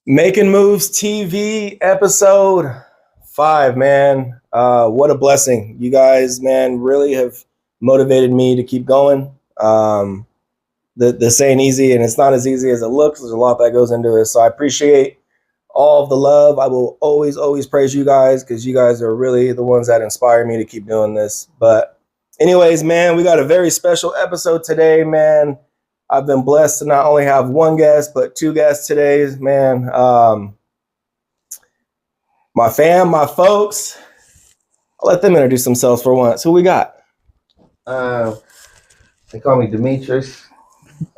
Making Moves TV episode 5, man. What a blessing. You guys, man, really have motivated me to keep going. This ain't easy, and it's not as easy as it looks. There's a lot that goes into it. So I appreciate all of the love. I will always praise you guys because you guys are really the ones that inspire me to keep doing this. But anyways, man, we got a very special episode today, man. I've been blessed to not only have one guest, but 2 guests today, man. My fam, my folks. I'll let them introduce themselves for once. Who we got? They call me Demetrius,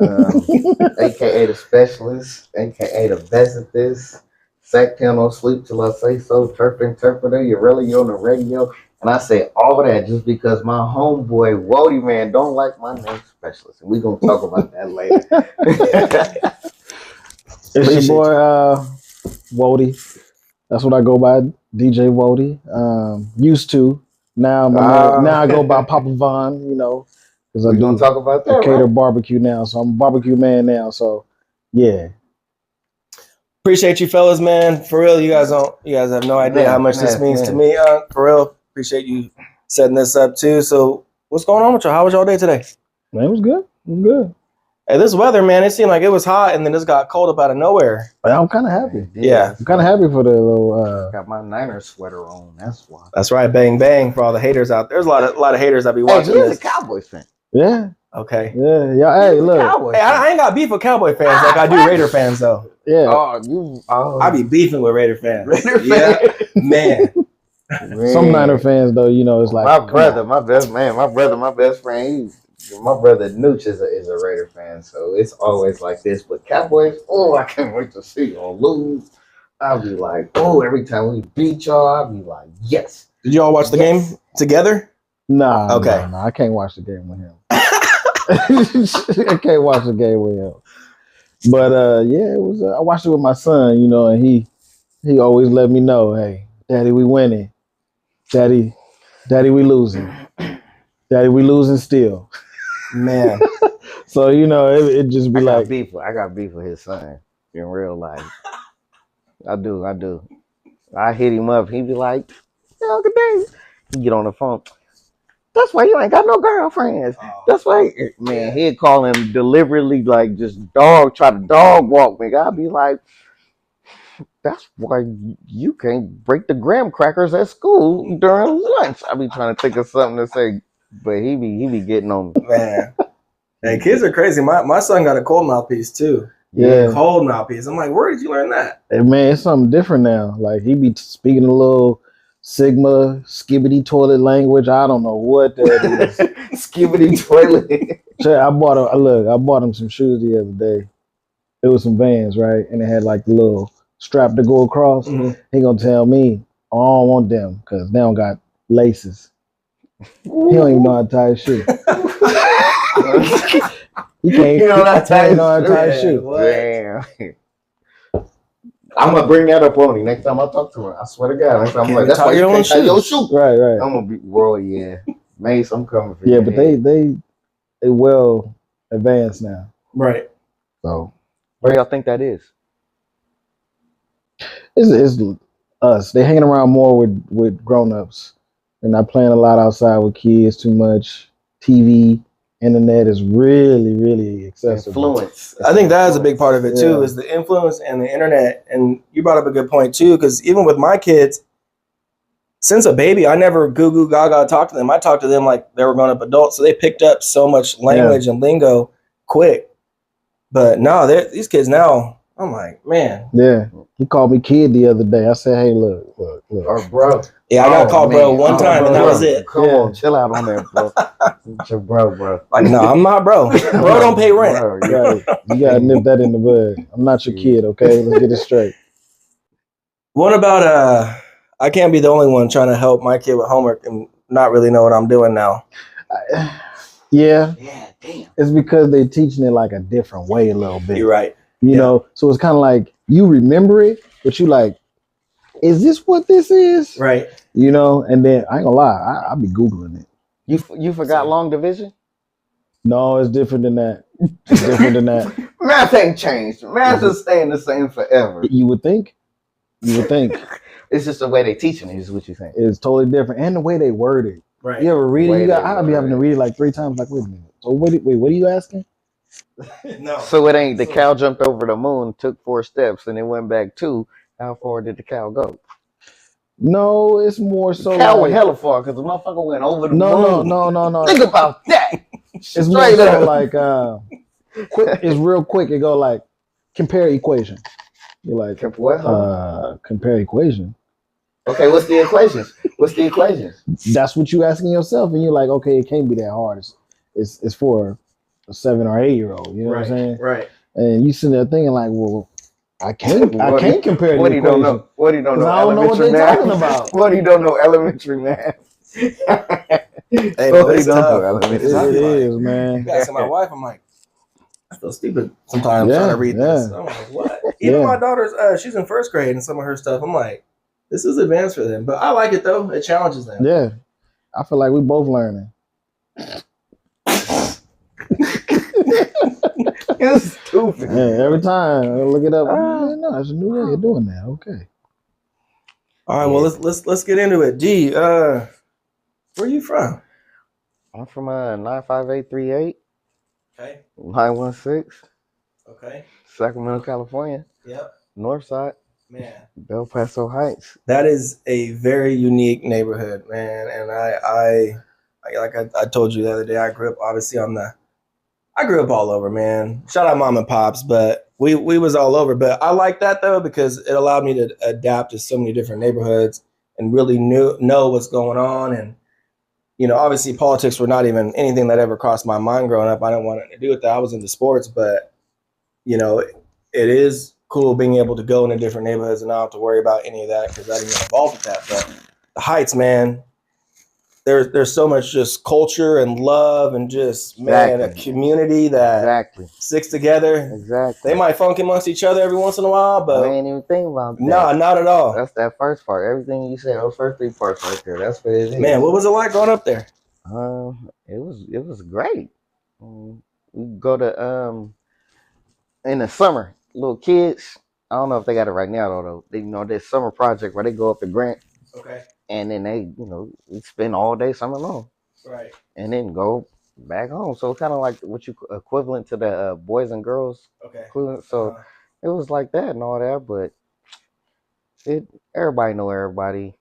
aka the specialist, aka the bestest. Sack town, don't sleep till I say so. Turf interpreter, you're really on the radio. And I say all of that just because my homeboy Whodi man don't like my name specialist. And we're gonna talk about that later. It's your boy Whodi. That's what I go by, DJ Whodi. Used to. Now I go by Papa Vaughn, you know. Because I don't talk about that. cater barbecue now. So I'm a barbecue man now. So yeah. Appreciate you fellas, man. For real, you guys have no idea how much this means to me. For real. Appreciate you setting this up too. So what's going on with y'all? How was y'all day today? Man, it was good. It was good. Hey, this weather, man, it seemed like it was hot and then it got cold up out of nowhere. I'm kind of happy. Yeah. I'm kind of happy for the little got my Niners sweater on. That's why. That's right. Bang bang for all the haters out there. There's a lot of haters that be watching Hey, this. a Cowboys fan. Yeah. Okay. Yeah. Hey, look. Hey, I ain't got beef with Cowboy fans like I do Raider fans though. Yeah. I be beefing with Raider fans. Raider fans. Man. Some Niner fans though, you know, it's like my brother, my best friend. My brother Nooch is a Raider fan, so it's always like this. But Cowboys, I can't wait to see y'all lose. I'll be like, every time we beat y'all, I'll be like, yes. Did you all watch the game together? Nah. Okay. Nah, I can't watch the game with him. I can't watch the game with him. But yeah, it was. I watched it with my son, you know, and he always let me know, hey, Daddy, we winning. Daddy, we losing. Daddy, we losing still. Man. So, you know, it just be I got beef with his son in real life. I do. I hit him up. He be like, good day. He get on the phone. That's why you ain't got no girlfriends. That's why, man, he'd call him deliberately, like, just try to dog walk me. I'd be like, that's why you can't break the graham crackers at school during lunch. I be trying to think of something to say, but he be getting on me. Man. Hey, kids are crazy. My son got a cold mouthpiece too. Yeah. Cold mouthpiece. I'm like, where did you learn that? Hey, man, it's something different now. Like, he be speaking a little Sigma, skibbity toilet language. I don't know what that is. Skibbity toilet. I bought him some shoes the other day. It was some Vans, right? And it had like the little strap to go across. Mm-hmm. He gonna tell me, I don't want them because they don't got laces. Ooh. He don't even know how to tie a shoe. He can't know how to tie a shoe. Damn. I'm gonna bring that up on him next time I talk to him. I swear to God. Next time I'm like, that's why you can't tie your shoe. Right. I'm gonna be yeah. Mace, I'm coming for you. Yeah, but they well advanced now. Right. So where y'all think that is? It's us. They hanging around more with grown-ups. They're not playing a lot outside with kids too much. TV, internet is really, really accessible. Influence. I think that is a big part of it too, is the influence and the internet. And you brought up a good point too, because even with my kids, since a baby, I never goo goo gaga talked to them. I talked to them like they were grown up adults. So they picked up so much language and lingo quick. But no, these kids now, I'm like, man. Yeah. He called me kid the other day. I said, hey, look. Or bro. Yeah, I got called bro one time, and that was it. Come on, chill out on that, bro. It's your bro. Like, no, I'm not bro. Bro don't pay rent. Bro, you gotta nip that in the bud. I'm not your kid, okay? Let's get it straight. What about I can't be the only one trying to help my kid with homework and not really know what I'm doing now. Yeah, damn. It's because they're teaching it like a different way a little bit. You're right. You know, so it's kind of like you remember it, but you like, is this what this is? Right. You know, and then I ain't gonna lie, I'll be Googling it. You forgot long division? No, it's different than that. It's different than that. Math ain't changed. Math is staying the same forever. You would think. You would think. It's just the way they teaching it is what you think. It's totally different. And the way they word it. Right. You ever read Way it? they I'll be having to word read it like 3 times. Like, wait a minute. So wait, what are you asking? No. So it ain't the cow jumped over the moon, took 4 steps, and then went back 2. How far did the cow go? No, it's more so The cow like went hella far because the motherfucker went over the no, moon. no. Think about that. It's more Straight so up. like quick. It's real quick. It go like compare equation. You're like What? compare equation. Okay, what's the equations? What's the equations? That's what you asking yourself, and you're like, okay, it can't be that hard. It's for a 7 or 8 year old. You know what I'm saying? Right. And you sitting there thinking like, well, I can't compare the What you don't equation. know? What you don't know? I don't know what Elementary they're math. talking about. What you don't know? Elementary math. Hey, What but you it's don't know? tough. Elementary It I'll be like, is, man. You asking my wife, I'm like, I feel stupid sometimes trying to read this. I'm like, what? Even my daughter's, she's in 1st grade and some of her stuff. I'm like, this is advanced for them. But I like it though. It challenges them. Yeah. I feel like we both learning. It's stupid. Yeah, every time I look it up, no, there's a new way of doing that. Okay. All right, well let's get into it. D, where are you from? I'm from 95838 Okay. 916 Okay. Sacramento, California. Yep. North side. Man. Del Paso Heights. That is a very unique neighborhood, man. And I told you the other day, I grew up obviously I grew up all over, man. Shout out mom and pops, but we was all over. But I like that though because it allowed me to adapt to so many different neighborhoods and really know what's going on. And obviously politics were not even anything that ever crossed my mind growing up. I didn't want anything to do with that. I was into sports, but it is cool being able to go into different neighborhoods and not have to worry about any of that because I didn't get involved with that. But the Heights, man. There's so much just culture and love and just a community that sticks together. Exactly. They might funk amongst each other every once in a while, but I ain't even think about that. No, not at all. That's that first part. Everything you said, those first 3 parts right there. That's what it is. Man, what was it like growing up there? It was great. We go to in the summer, little kids. I don't know if they got it right now though. They this summer project where they go up to Grant. Okay. And then they, we spend all day summer long. Right. And then go back home. So kind of like what you equivalent to the boys and girls. Okay. Equivalent. So it was like that and all that, but everybody know everybody.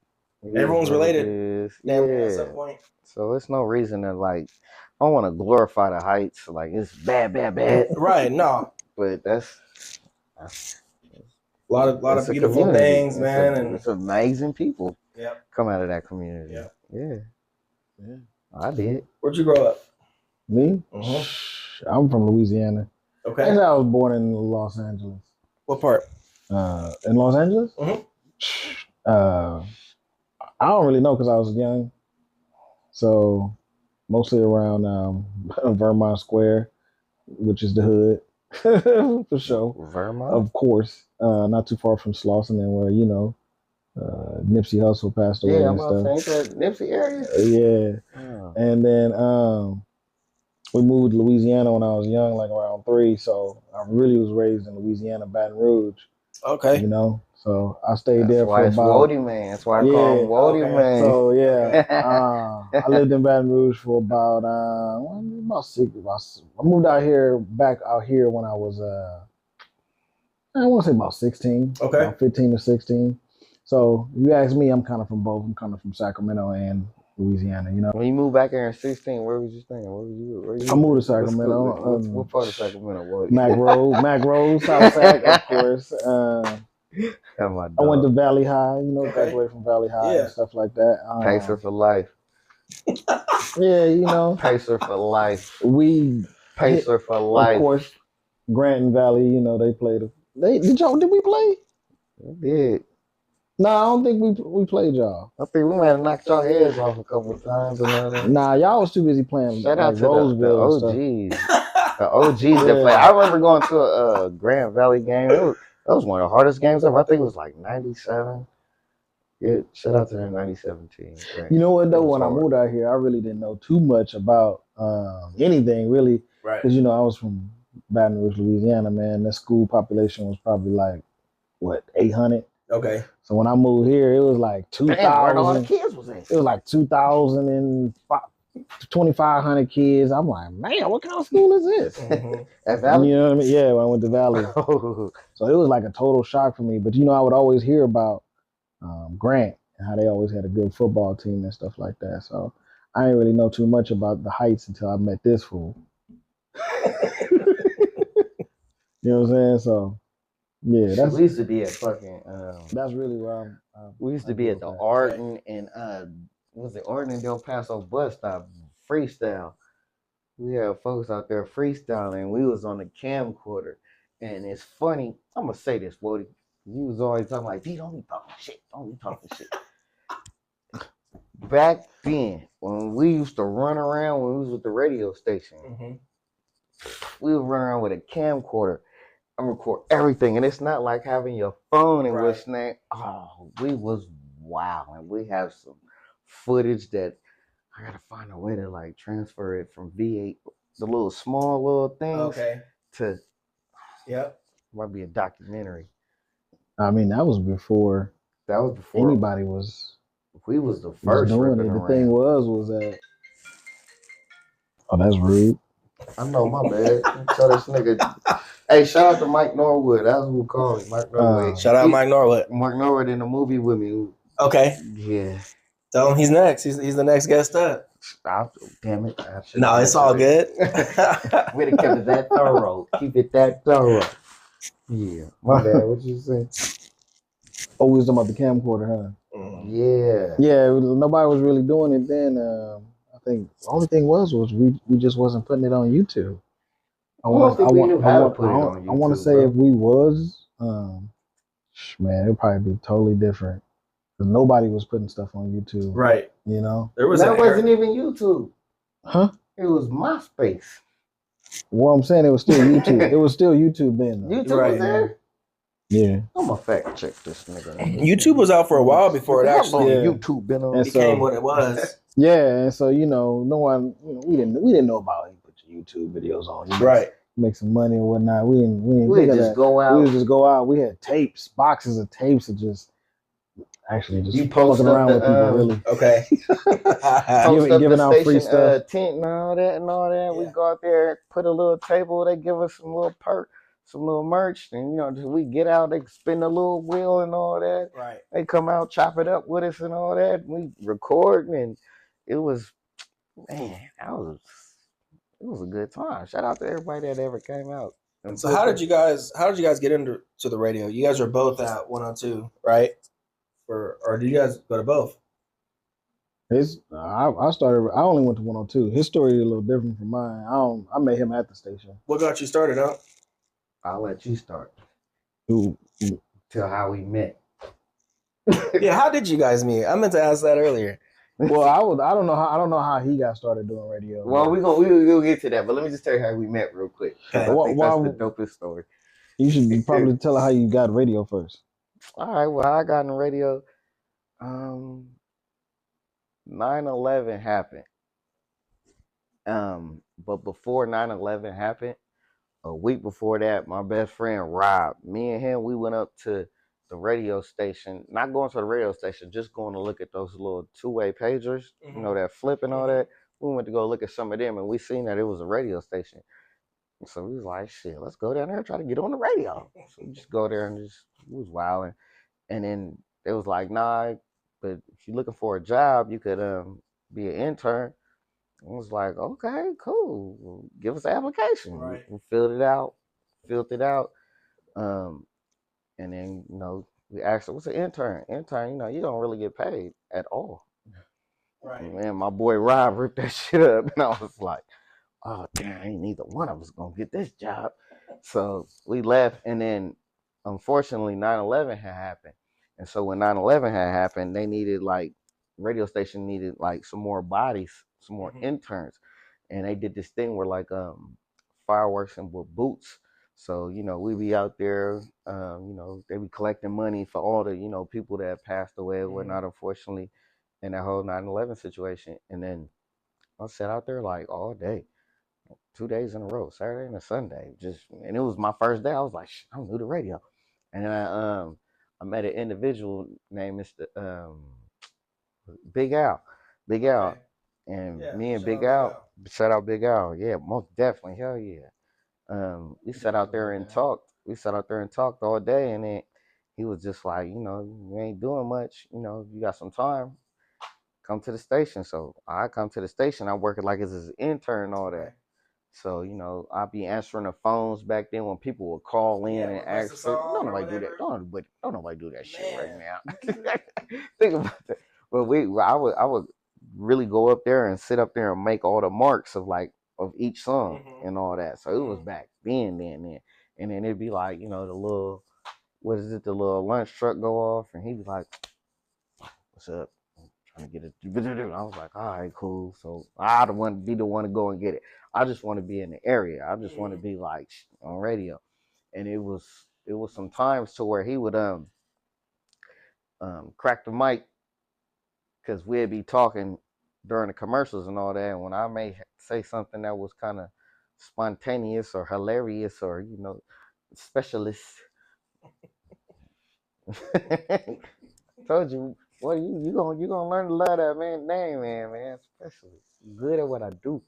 Everyone's related. Yeah. At some point. So it's no reason to I don't want to glorify the Heights like it's bad. Right. No. But that's a lot of beautiful things, man, it's amazing people. Yep. Come out of that community. Yep. Yeah. I did. Where'd you grow up? Me? I'm from Louisiana. Okay. Actually, I was born in Los Angeles. What part? In Los Angeles? I don't really know because I was young. So mostly around Vermont Square, which is the hood. For sure. Vermont? Of course. Not too far from Slauson and where, Nipsey Hussle passed away and stuff. Yeah, I'm saying that Nipsey area. Yeah. Oh. And then we moved to Louisiana when I was young, like around 3. So I really was raised in Louisiana, Baton Rouge. Okay. So I stayed there for about. Whodi man. That's why I call him Whodi man. So yeah, I lived in Baton Rouge for about 6. I moved back out here when I was I want to say about 16. Okay. About 15 to 16. So if you ask me, I'm kind of from both. I'm kind of from Sacramento and Louisiana, When you moved back here in 16, where was you staying? Where you I moved to Sacramento. What part of Sacramento was Mac Road, South Sac, of course. I went to Valley High, graduated from Valley High and stuff like that. Pacer for life. Yeah, Pacer for life. Pacer for life. Of course, Grant and Valley, they played. Did we play? We did. No, I don't think we played y'all. I think we might have knocked y'all heads off a couple of times. Nah, y'all was too busy playing. Shout out to Roseville the OGs. The OGs that play. I remember going to a Grand Valley game. That was one of the hardest games ever. I think it was like 97. Yeah, shout out to that 97 Grant. You know what though? It was When I hard. moved out here, I really didn't know too much about anything really, Right. because I was from Baton Rouge, Louisiana. Man, the school population was probably like what 800. Okay. So when I moved here, it was like Damn, where all the 2,000. kids was at? It was like 2,500 kids. I'm like, man, what kind of school is this? Mhm. At Valley? You know what I mean? Yeah, when I went to Valley. Oh, So it was like a total shock for me. But I would always hear about Grant and how they always had a good football team and stuff like that. So I didn't really know too much about the Heights until I met this fool. You know what I'm saying? So yeah, that's we used to be at fucking. that's really where We used to be at the Arden and was it Arden and Del Paso bus stop freestyle. We had folks out there freestyling. We was on the camcorder, and it's funny. I'm gonna say this, Whodi. You was always talking like, "D, don't be talking shit. Don't be talking shit." Back then, when we used to run around when we was with the radio station, we would run around with a camcorder and record everything. And it's not like having your phone and what's name. Oh, we was wild, and we have some footage that I gotta find a way to like transfer it from V8, the little small little things, to might be a documentary. I mean, that was before anybody was. We was the first doing it. ripping The around. thing was that. Oh, that's rude. I know, my bad. Tell this nigga. Hey, shout out to Mike Norwood. That's who called me. Mike Norwood. Shout out Mike Norwood. Mike Norwood in the movie with me. Okay. Yeah. Tell him he's next. He's the next guest up. Damn it. No, it's all good. We'd have kept it that thorough. Keep it that thorough. Yeah. My bad. What you say? Oh, we was talking about the camcorder, huh? Yeah. Yeah, nobody was really doing it then. I think the only thing was we just wasn't putting it on YouTube. I want to say if we was, man, it'd probably be totally different. Because nobody was putting stuff on YouTube. Right. You know? That wasn't even YouTube. Huh? It was MySpace. Well, I'm saying it was still YouTube. It was still YouTube then, though. YouTube was there? Yeah. I'm gonna fact check this nigga. YouTube was out for a while before it actually YouTube been on. became what it was. Yeah, and so no one, we didn't know about it. Put your YouTube videos on, right? Make some money and whatnot. We just go out. We would just go out. We had tapes, boxes of tapes, of just you posting around with people. Really, okay. giving out free stuff, tent and all that. Yeah. We go out there, put a little table. They give us some little some little merch, and we get out, they spin the little wheel and all that. Right. They come out, chop it up with us and all that. We record, and it was, man, it was a good time. Shout out to everybody that ever came out. And so how did you guys get into the radio? You guys are both at 102, right? Or did you guys go to both? I started. I only went to 102. His story is a little different from mine. I met him at the station. What got you started out? I'll let you start. Ooh. Tell how we met. Yeah, how did you guys meet? I meant to ask that earlier. Well, I don't know how he got started doing radio. Well, we'll get to that, but let me just tell you how we met real quick. Okay. That's the dopest story. You should probably tell her how you got radio first. All right. Well, I got in radio. 9/11 happened. But before 9/11 happened, a week before that, my best friend Rob, me and him, we went up to the radio station, not going to the radio station, just going to look at those little two-way pagers, that flip and all that. We went to go look at some of them, and we seen that it was a radio station. So we was like, shit, let's go down there and try to get on the radio. So we just go there and we was wilding. And then it was like, nah, but if you're looking for a job, you could be an intern. I was like, okay, cool. Well, give us an application. Right. We filled it out. And then, we asked, what's an intern? Intern, you don't really get paid at all. Right. And man, my boy Rob ripped that shit up. And I was like, oh, damn, ain't neither one of us going to get this job. So we left. And then, unfortunately, 9/11 had happened. And so when 9/11 had happened, they needed, radio station needed, some more bodies, some more interns. And they did this thing where, fireworks and with boots. So, we be out there, they be collecting money for all the, people that passed away or whatnot, unfortunately, in that whole 9/11 situation. And then I sat out there like all day, 2 days in a row, Saturday and a Sunday. And it was my first day. I was like, I'm new to radio. And then I met an individual named Mr. Big Al. Big Al. Okay. And Yeah, me and shout Big out Big Al, Al. shout out Big Al. Yeah, most definitely. Hell yeah. We sat out there and talked. We sat out there and talked all day, and then he was just like, you ain't doing much. You got some time, come to the station. So I come to the station. I'm working like as an intern and all that. Right. So, I'll be answering the phones back then when people would call in and request ask a for, song don't or nobody do whatever. that. Don't nobody do that shit right Man. now. Think about that. But I would really go up there and sit up there and make all the marks of each song and all that. So it was back then. And then it'd be like, the little, the little lunch truck go off, and he'd be like, what's up? Trying to get it. I was like, all right, cool. So I don't want to be the one to go and get it. I just want to be in the area. I just want to be like on radio. And it was some times to where he would crack the mic because we'd be talking during the commercials and all that. And when I may say something that was kind of spontaneous or hilarious or specialist, told you. Well, you gonna learn to love that name, man. Especially good at what I do.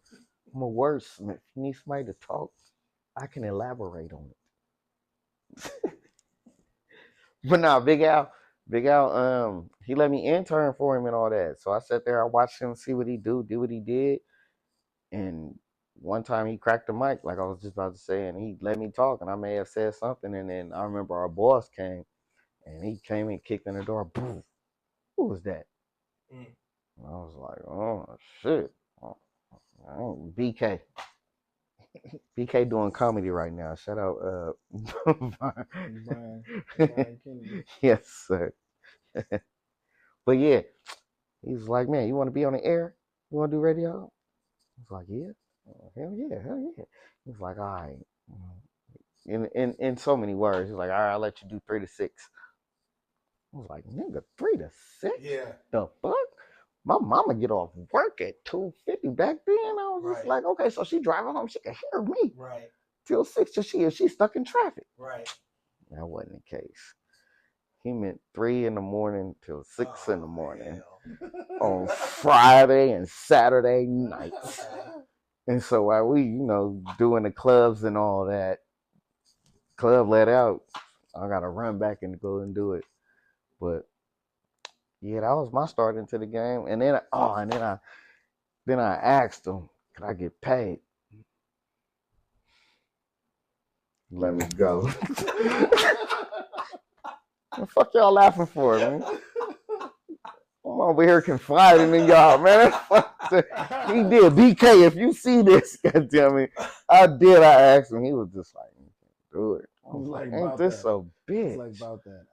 I'm a wordsmith. If you need somebody to talk, I can elaborate on it. But nah, Big Al, he let me intern for him and all that. So I sat there, I watched him see what he did what he did, and one time he cracked the mic, like I was just about to say, and he let me talk, and I may have said something, and then I remember our boss came, and he came and kicked in the door. Boom. Who was that? And I was like, oh shit. BK. BK doing comedy right now. Shout out Brian Kennedy. Yes, sir. But yeah, he was like, man, you want to be on the air? You want to do radio? I was like, yeah. Hell yeah. He was like, all right. In so many words, he's like, all right, I'll let you do 3 to 6. I was like, nigga, 3 to 6? Yeah. The fuck? My mama get off work at 2:50 back then. I was just like, okay, so she driving home, she can hear me. Right. Till 6 till she's stuck in traffic. Right. That wasn't the case. He meant 3 in the morning till 6 in the morning on Friday and Saturday nights. And so while we, doing the clubs and all that, club let out, I gotta run back and go and do it. But yeah, that was my start into the game. And then I asked him, could I get paid? Let me go. What the fuck y'all laughing for, man? I'm over here confiding in y'all, man. He did. BK, if you see this, goddamn it, I asked him. He was just like, do it. I was like, ain't this so big? It's like about that.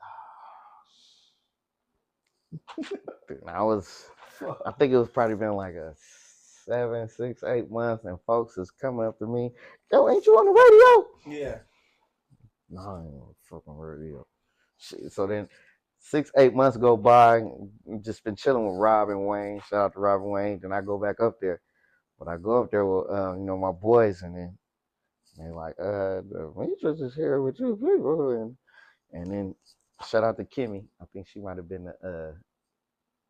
I think it was probably been like a 7, 6, 8 months, and folks is coming up to me, yo, ain't you on the radio? Yeah. No, I ain't on the fucking radio. Shit. So then 6, 8 months go by, just been chilling with Rob and Wayne. Shout out to Rob and Wayne. Then I go back up there. But I go up there with my boys, and then they're like, the waitress is here with you people. And then shout out to Kimmy. I think she might have been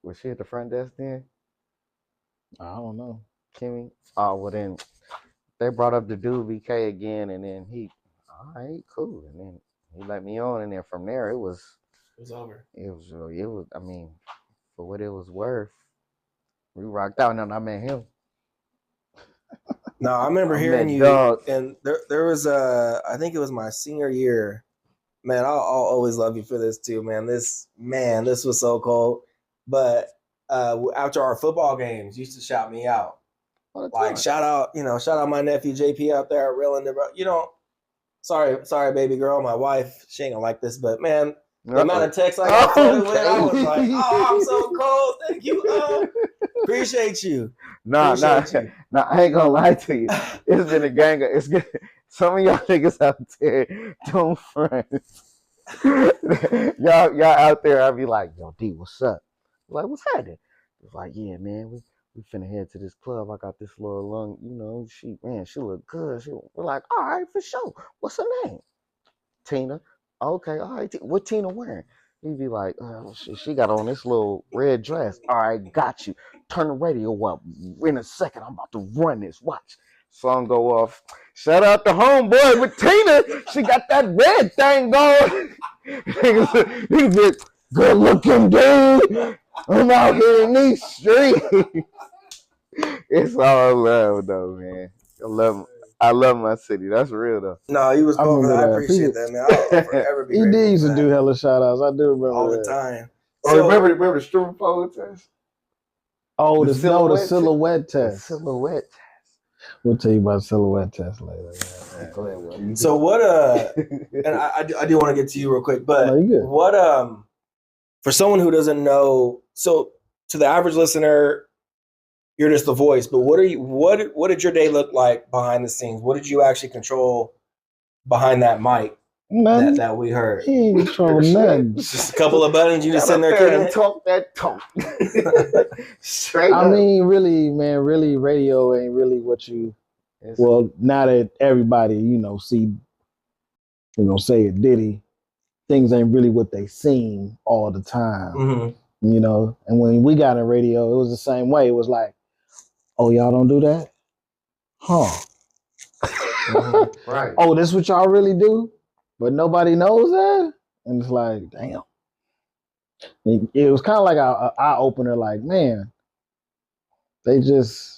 was she at the front desk then? I don't know. Kimmy? Oh, well then they brought up the dude BK again, and then he, all right, cool. And then he let me on, and then from there it was over. It was, I mean, for what it was worth, we rocked out, and I met him. No, I remember hearing you, and there was I think it was my senior year. Man, I'll always love you for this too, man. This was so cold. But after our football games, you used to shout me out. Like shout out my nephew JP out there reeling the sorry, baby girl, my wife, she ain't gonna like this, but man, the amount of texts I got flooded with, I was like, oh, I'm so cold. Thank you. Appreciate you. Nah, I ain't gonna lie to you. It's been a gang of Some of y'all niggas out there don't front. y'all out there, I'll be like, yo, D, what's up? Like, what's happening? It's like, yeah, man, we finna head to this club. I got this little lung, you know, she look good. We're like, all right, for sure. What's her name? Tina. Okay, all right. What Tina wearing? He'd be like, oh, she got on this little red dress. All right, got you. Turn the radio up. In a second, I'm about to run this. Watch. Song go off. Shout out to homeboy with Tina. She got that red thing going. He's like, good looking dude. I'm out here in these streets. It's all love though, man. I love my city. That's real though. No, he was cool. I appreciate that, man. I'll forever be He did used to do hella shout outs. I do remember all that. the time. So, remember the stripper pole test? Oh, the silhouette test. The silhouette test. We'll tell you about silhouette test later. So what? And I do want to get to you real quick, but what? For someone who doesn't know, so to the average listener, you're just the voice. But what did your day look like behind the scenes? What did you actually control behind that mic that we heard? He ain't controlling nothing. Just a couple of buttons. You just sitting there and talk that talk. Straight up. I mean, really, man, really, radio ain't really what you. Well, now that everybody, say it, Diddy, things ain't really what they seem all the time. Mm-hmm. And when we got in radio, it was the same way. It was like, oh, y'all don't do that? Huh. Mm-hmm. Right. Oh, this what y'all really do? But nobody knows that? And it's like, damn. It was kind of like an eye-opener, like, man, they just...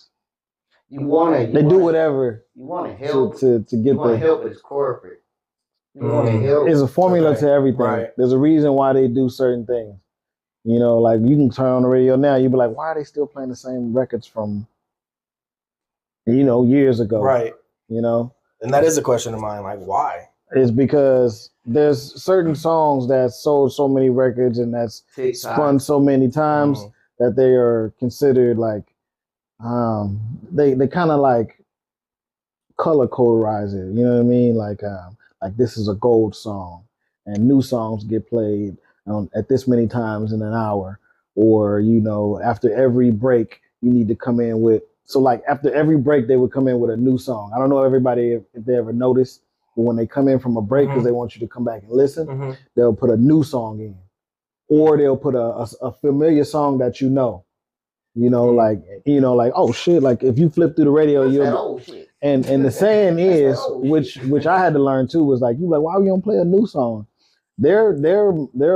They do whatever. You want to help to get you want to help as corporate. You want to help. It's a formula to everything. Right. There's a reason why they do certain things. Like you can turn on the radio now, you be like, why are they still playing the same records from years ago? Right. And that is a question of mine, like why? It's because there's certain songs that sold so many records and that's spun so many times that they are considered like they kind of like color coderize it, you know what I mean? Like this is a gold song, and new songs get played at this many times in an hour, or after every break you need to come in with. So like after every break they would come in with a new song. I don't know everybody if they ever noticed, but when they come in from a break because they want you to come back and listen, they'll put a new song in, or they'll put a familiar song that like oh shit, like if you flip through the radio, you'll and the saying is, which I had to learn too, was like, you like, why we don't play a new song? Their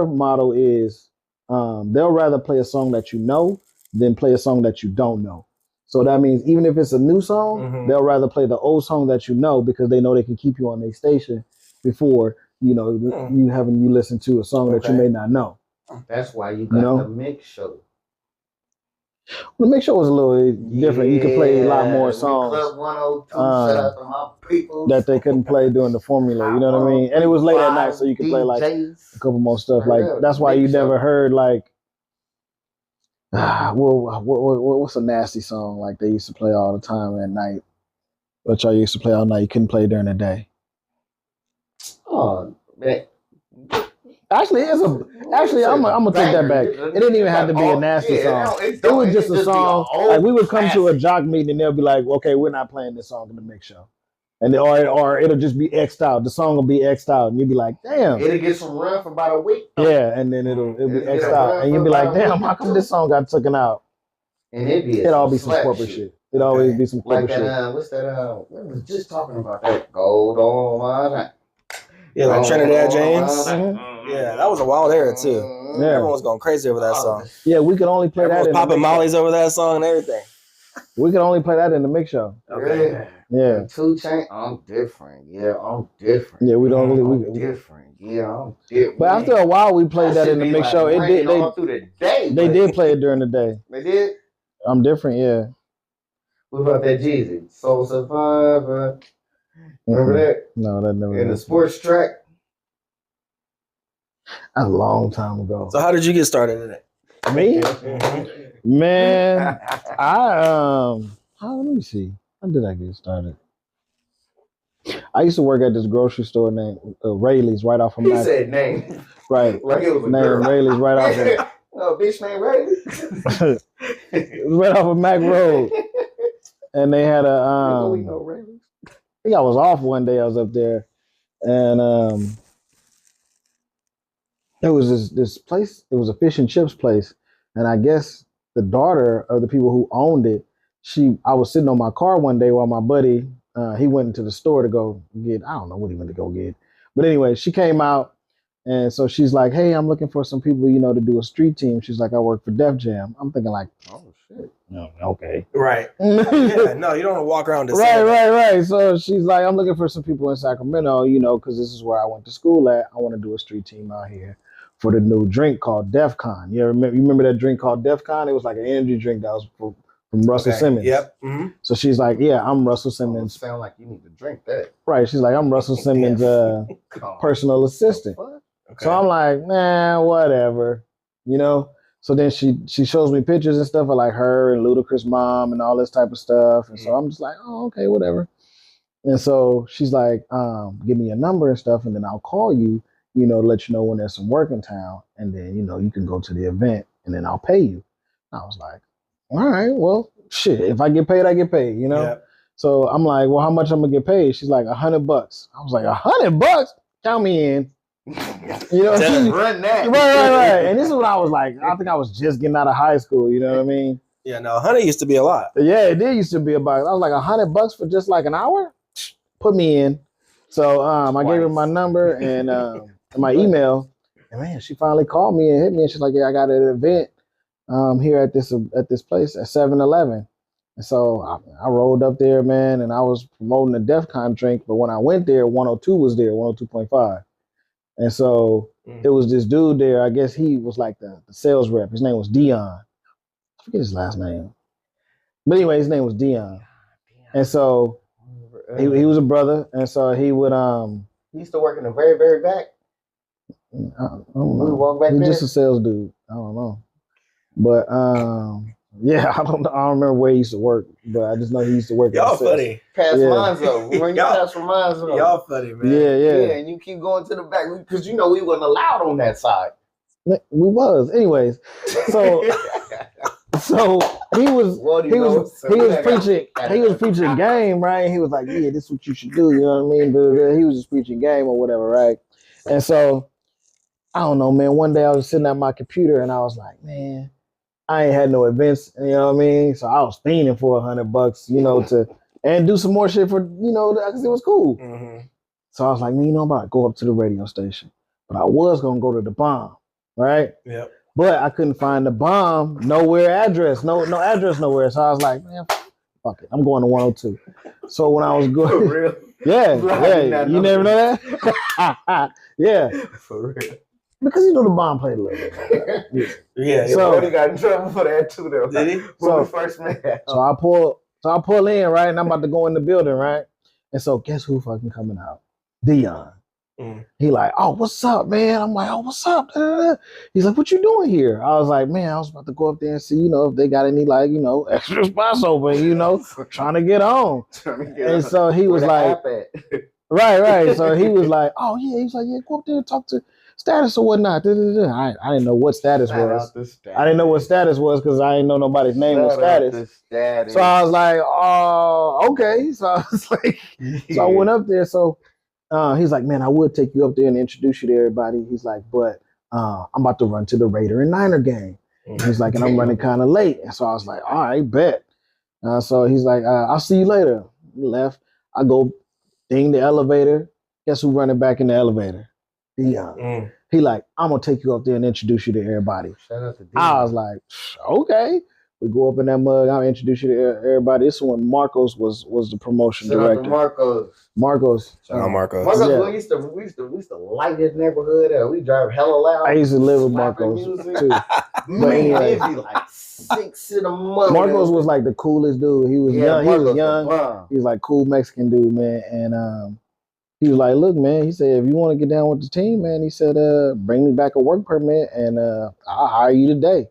motto is they'll rather play a song that you know than play a song that you don't know. So that means even if it's a new song, they'll rather play the old song that you know because they know they can keep you on their station before you listen to a song that you may not know. That's why you got the mix show. Well, the mix show was a little different. You could play a lot more songs. Club 102, shout out to my people. That they couldn't play during the formula, you know what I mean? And it was late at night, so you could play like a couple more stuff. Like that's why you never heard like, what's a nasty song like they used to play all the time at night? What y'all used to play all night, you couldn't play during the day. Oh, man. Actually, I'm gonna take that back. It didn't even have to be a nasty song. It was just a song. Like we would come to a jock meeting and they'll be like, "Okay, we're not playing this song in the mix show," and or it'll just be X'd out. The song will be X'd out, and you'll be like, "Damn." It'll get some run for about a week. Yeah, and then it'll be X'd out, and you'll be like, "Damn, how come this song got taken out?" And it'll all be some corporate shit. It always be some corporate shit. What's that? We was just talking about that gold on my night. Yeah, like Trinidad James. Yeah, that was a wild era too. Yeah. Everyone was going crazy over that song. Yeah, we could only play Everyone that. Was popping mollies over that song and everything. We could only play that in the mix show. Okay. Yeah. 2 Chainz, I'm different. Yeah, I'm different. Yeah, we don't really. I'm different. Yeah, I'm different. But after a while, we played that in the mix show. It did. Through the day. They did play it during the day. They did. I'm different. Yeah. What about that Jeezy? Soul Survivor. Remember that? No, that never. In the sports track. That's a long time ago. So how did you get started in it? Me? Man, let me see. When did I get started? I used to work at this grocery store named Rayleigh's right off of He Mac. said name. Right. Like it was a Name girl. Rayleigh's right off of Oh, bitch named Rayleigh. right off of Mac Road. And they had We know Rayleigh. I think I was off one day. I was up there, and there was this place. It was a fish and chips place, and I guess the daughter of the people who owned it. I was sitting on my car one day while my buddy he went into the store to go get. I don't know what he went to go get, but anyway, she came out, and so she's like, "Hey, I'm looking for some people, to do a street team." She's like, "I work for Def Jam." I'm thinking like, "Oh shit, no, okay, Right? Yeah, no, you don't want to walk around. right." So she's like, "I'm looking for some people in Sacramento, because this is where I went to school at. I want to do a street team out here for the new drink called Def Con. You remember that drink called Def Con? It was like an energy drink that was from Russell Simmons. Yep. Mm-hmm. So she's like, "Yeah, I'm Russell Simmons." Sound like you need to drink that. Right. She's like, "I'm Russell Simmons' personal assistant." Okay. So I'm like, "Nah, whatever," So then she shows me pictures and stuff of like her and Ludacris' mom and all this type of stuff. And so I'm just like, "Oh, okay, whatever." And so she's like, "Give me a number and stuff, and then I'll call you, to let you know when there's some work in town. And then, you can go to the event and then I'll pay you." I was like, "All right, well, shit. If I get paid, I get paid, Yep. So I'm like, "Well, how much I'm gonna get paid?" She's like, $100. I was like, $100? Count me in. Run that. Right. And this is what I was like. I think I was just getting out of high school. You know what I mean? Yeah. No, 100 used to be a lot. Yeah, it did used to be about. I was like, $100 for just like an hour. Put me in. So I gave her my number and my email. And man, she finally called me and hit me. And she's like, "Yeah, I got an event here at this place at 7-Eleven." And so I rolled up there, man, and I was promoting the DEF CON drink. But when I went there, 102 was there, 102.5. And so it was this dude there. I guess he was like the sales rep. His name was Dion. I forget his last name. But anyway, his name was Dion. And so he was a brother. And so he would he used to work in the very, very back. I don't know. Walk back He's there? just a sales dude. I don't know. But yeah, I don't remember where he used to work, but I just know he used to work. Y'all funny. Pass mines up. When you pass for mines up. Y'all funny, man. Yeah. And you keep going to the back because we wasn't allowed on that side. We was, anyways. So he was preaching game, right? And he was like, "Yeah, this is what you should do." You know what I mean? But he was just preaching game or whatever, right? And so I don't know, man. One day I was sitting at my computer and I was like, "Man, I ain't had no events," you know what I mean? So I was fiending for $100, to and do some more shit for, because it was cool. Mm-hmm. So I was like, "Man, I'm about to go up to the radio station," but I was gonna go to the bomb, right? Yep. But I couldn't find the bomb address, no address nowhere. So I was like, "Man, fuck it, I'm going to 102." So when I was going, For real? yeah, you never know that, yeah, for real. Because the bomb played a little bit. Yeah. So he got in trouble for that too, though. Did he? When we first met. So I pull in, right, and I'm about to go in the building, right, and so guess who fucking coming out? Dion. He like, "Oh, what's up, man?" I'm like, "Oh, what's up?" He's like, "What you doing here?" I was like, "Man, I was about to go up there and see, if they got any extra spots open, trying to get on." And so he was like, right. So he was like, "Oh yeah," he was like, "Yeah, go up there and talk to Status or whatnot." I didn't know what Status was. I didn't know what Status was because I didn't know nobody's name was Status. So I was like, "Oh, okay." So I was like, so I went up there. So he's like, "Man, I would take you up there and introduce you to everybody." He's like, "But I'm about to run to the Raider and Niner game." He's like, "And I'm running kind of late." And so I was like, "All right, bet." So he's like, "I'll see you later." He left. I go ding the elevator. Guess who running back in the elevator? Dion. He like, "I'm gonna take you up there and introduce you to everybody." Shout out to Dion. I was like, "Okay." We go up in that mug. I'll introduce you to everybody. This one, Marcos was the promotion director. Marcos. Shout out Marcos. Marcos, we used to light his neighborhood up. We drive hella loud. I used to live with Marcos too. But anyway, it'd be like 6 in the morning. Marcos was like the coolest dude. He was young. Marcos He was young. He was like cool Mexican dude, man. And he was like, "Look, man," he said, "if you want to get down with the team, man," he said, "bring me back a work permit and I'll hire you today."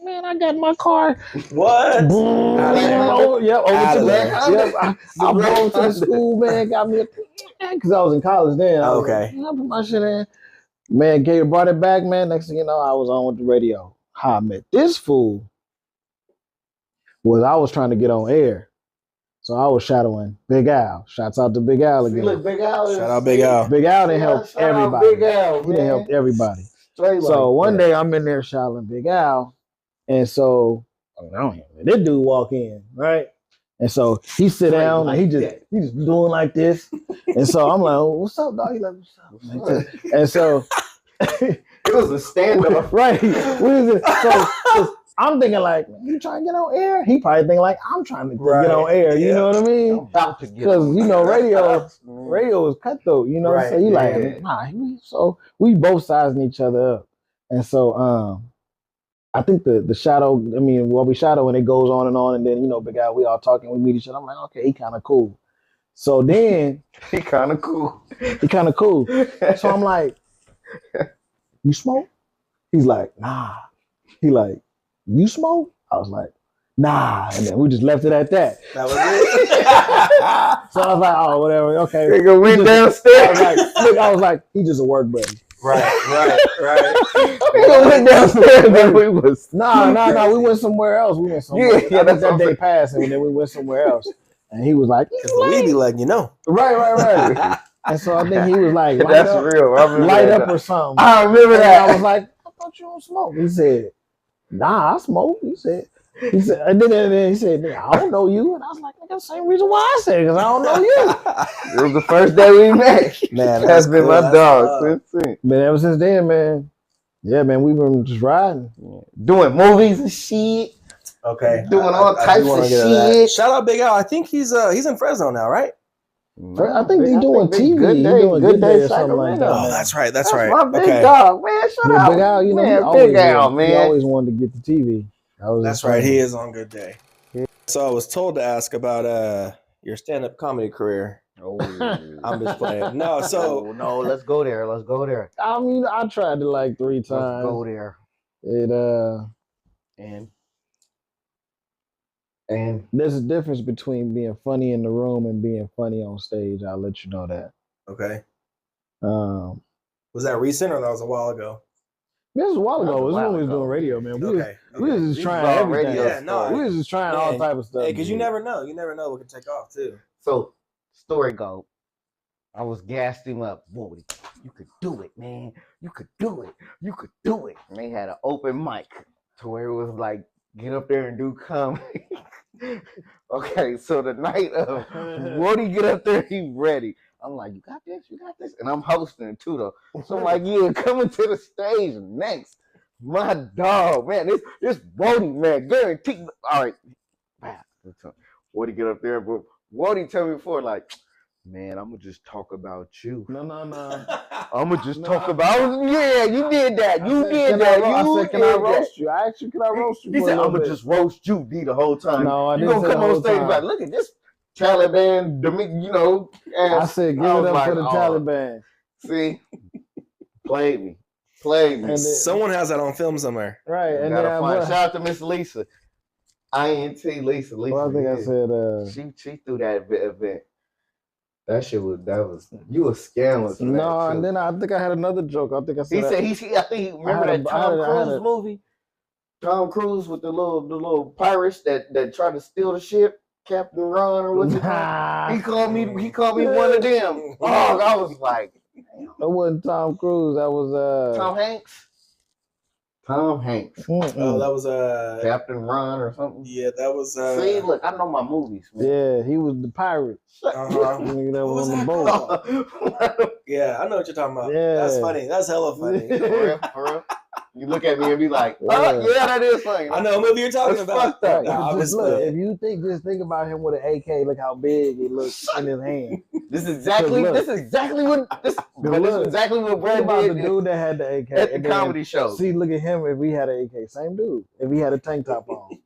Man, I got in my car. What? Boom, Out of there. over Out to of the there. yep. I drove to the school, man. Got me because I was in college then. I was Okay. like, I put my shit in. Man, Gator brought it back, man. Next thing you know, I was on with the radio. How I met this fool was I was trying to get on air. So I was shadowing Big Al. Shouts out to Big Al again. Look, Big Al. Shout out Big Al. Big Al done helped everybody. Big Al, He done helped everybody. Straight So like one that. day I'm in there shadowing Big Al. And so I don't hear this dude walk in, right? And so he sit down and he just doing like this. And so I'm like, oh, what's up, dog? He like, what's up? And so it was a stand-up. right. What is it? So I'm thinking like, you trying to get on air? He probably thinking like, I'm trying to get on air. You know what I mean? I'm about to get because you know radio is cutthroat. You know, so you like, nah. So we both sizing each other up, and so I think the shadow. I mean, while we shadow and it goes on, and then you know, Big Al, we all talking, we meet each other. I'm like, okay, he kind of cool. So then he kind of cool. So I'm like, you smoke? He's like, nah. He like, you smoke? I was like, nah. And then we just left it at that. That was it. So I was like, oh, whatever. Okay. Nigga went downstairs. I was like, he just a work buddy. Right. Nigga went downstairs and we was. Nah. We went somewhere else. Yeah, that's that day passed, and then we went somewhere else. And he was like, we be letting you know. Right. And so I think he was like, that's real. Light up or something. I remember that. I was like, I thought you don't smoke. He said, nah, I smoke. He said, and then he said, I don't know you. And I was like, that's the same reason why I said it, because I don't know you. It was the first day we met. Man, that's been cool. My dog since then. Man, ever since then, man. Yeah, man, we've been just riding. Doing movies and shit. Okay. Doing all types of shit. Shout out Big Al. I think he's in Fresno now, right? I think he's doing TV. Good day or something like that. Oh, that's right. That's right. My big dog, man. Shut up. Big Al, you know, he always wanted to get the TV. That's right. He is on Good Day. Yeah. So I was told to ask about your stand-up comedy career. Oh, I'm just playing. No, so no, let's go there. I mean, I tried it like 3 times. Let's go there. And there's a difference between being funny in the room and being funny on stage. I'll let you know that. Okay. Was that recent or that was a while ago? This was a while ago. It was when we was doing radio, man. We was just trying everything. We was just trying all type of stuff. Hey, because you never know. You never know what can take off too. So, story go. I was gassed him up. Whodi, you could do it, man. You could do it. And they had an open mic to where it was like, get up there and do comedy. Okay, so the night of Whodi get up there, he ready. I'm like, you got this? And I'm hosting it too, though. So I'm like, yeah, coming to the stage next. My dog, man, this Whodi, man, guaranteed. All right. Whodi get up there, but Whodi tell me before, like, man, I'm going to just talk about you. No. I'm going to just talk about, yeah, you did that. I said, can I roast you? I asked you, can I roast you? He said, I'm going to just roast you, D, the whole time. No, I didn't. You're going to come on stage like, look at this Taliban, you know. I said, give it up for the Taliban. See? Played me. And someone has that on film somewhere. Right. And then shout out to Miss Lisa. INT Lisa. Well, I think I said, she threw that event. That you was scandalous. No, and then I think I had another joke. I think I said I think he remember that Tom Cruise movie? Tom Cruise with the little pirates that tried to steal the ship, Captain Ron or what's it called? He called me one of them. Oh, I was like, that wasn't Tom Cruise. That was Tom Hanks. Oh, that was Captain Ron or something. Yeah, that was. See, look, I know my movies, man. Yeah, he was the pirate. That was on the boat. Yeah, I know what you're talking about. Yeah, that's funny. That's hella funny. For real. You look at me and be like, oh, yeah, that is funny. I know what movie you're talking about. Just look, if you just think about him with an AK, look how big he looks in his hand. This is exactly what Brad did. The dude that had the AK at the comedy show. See, look at him if he had an AK. Same dude. If he had a tank top on.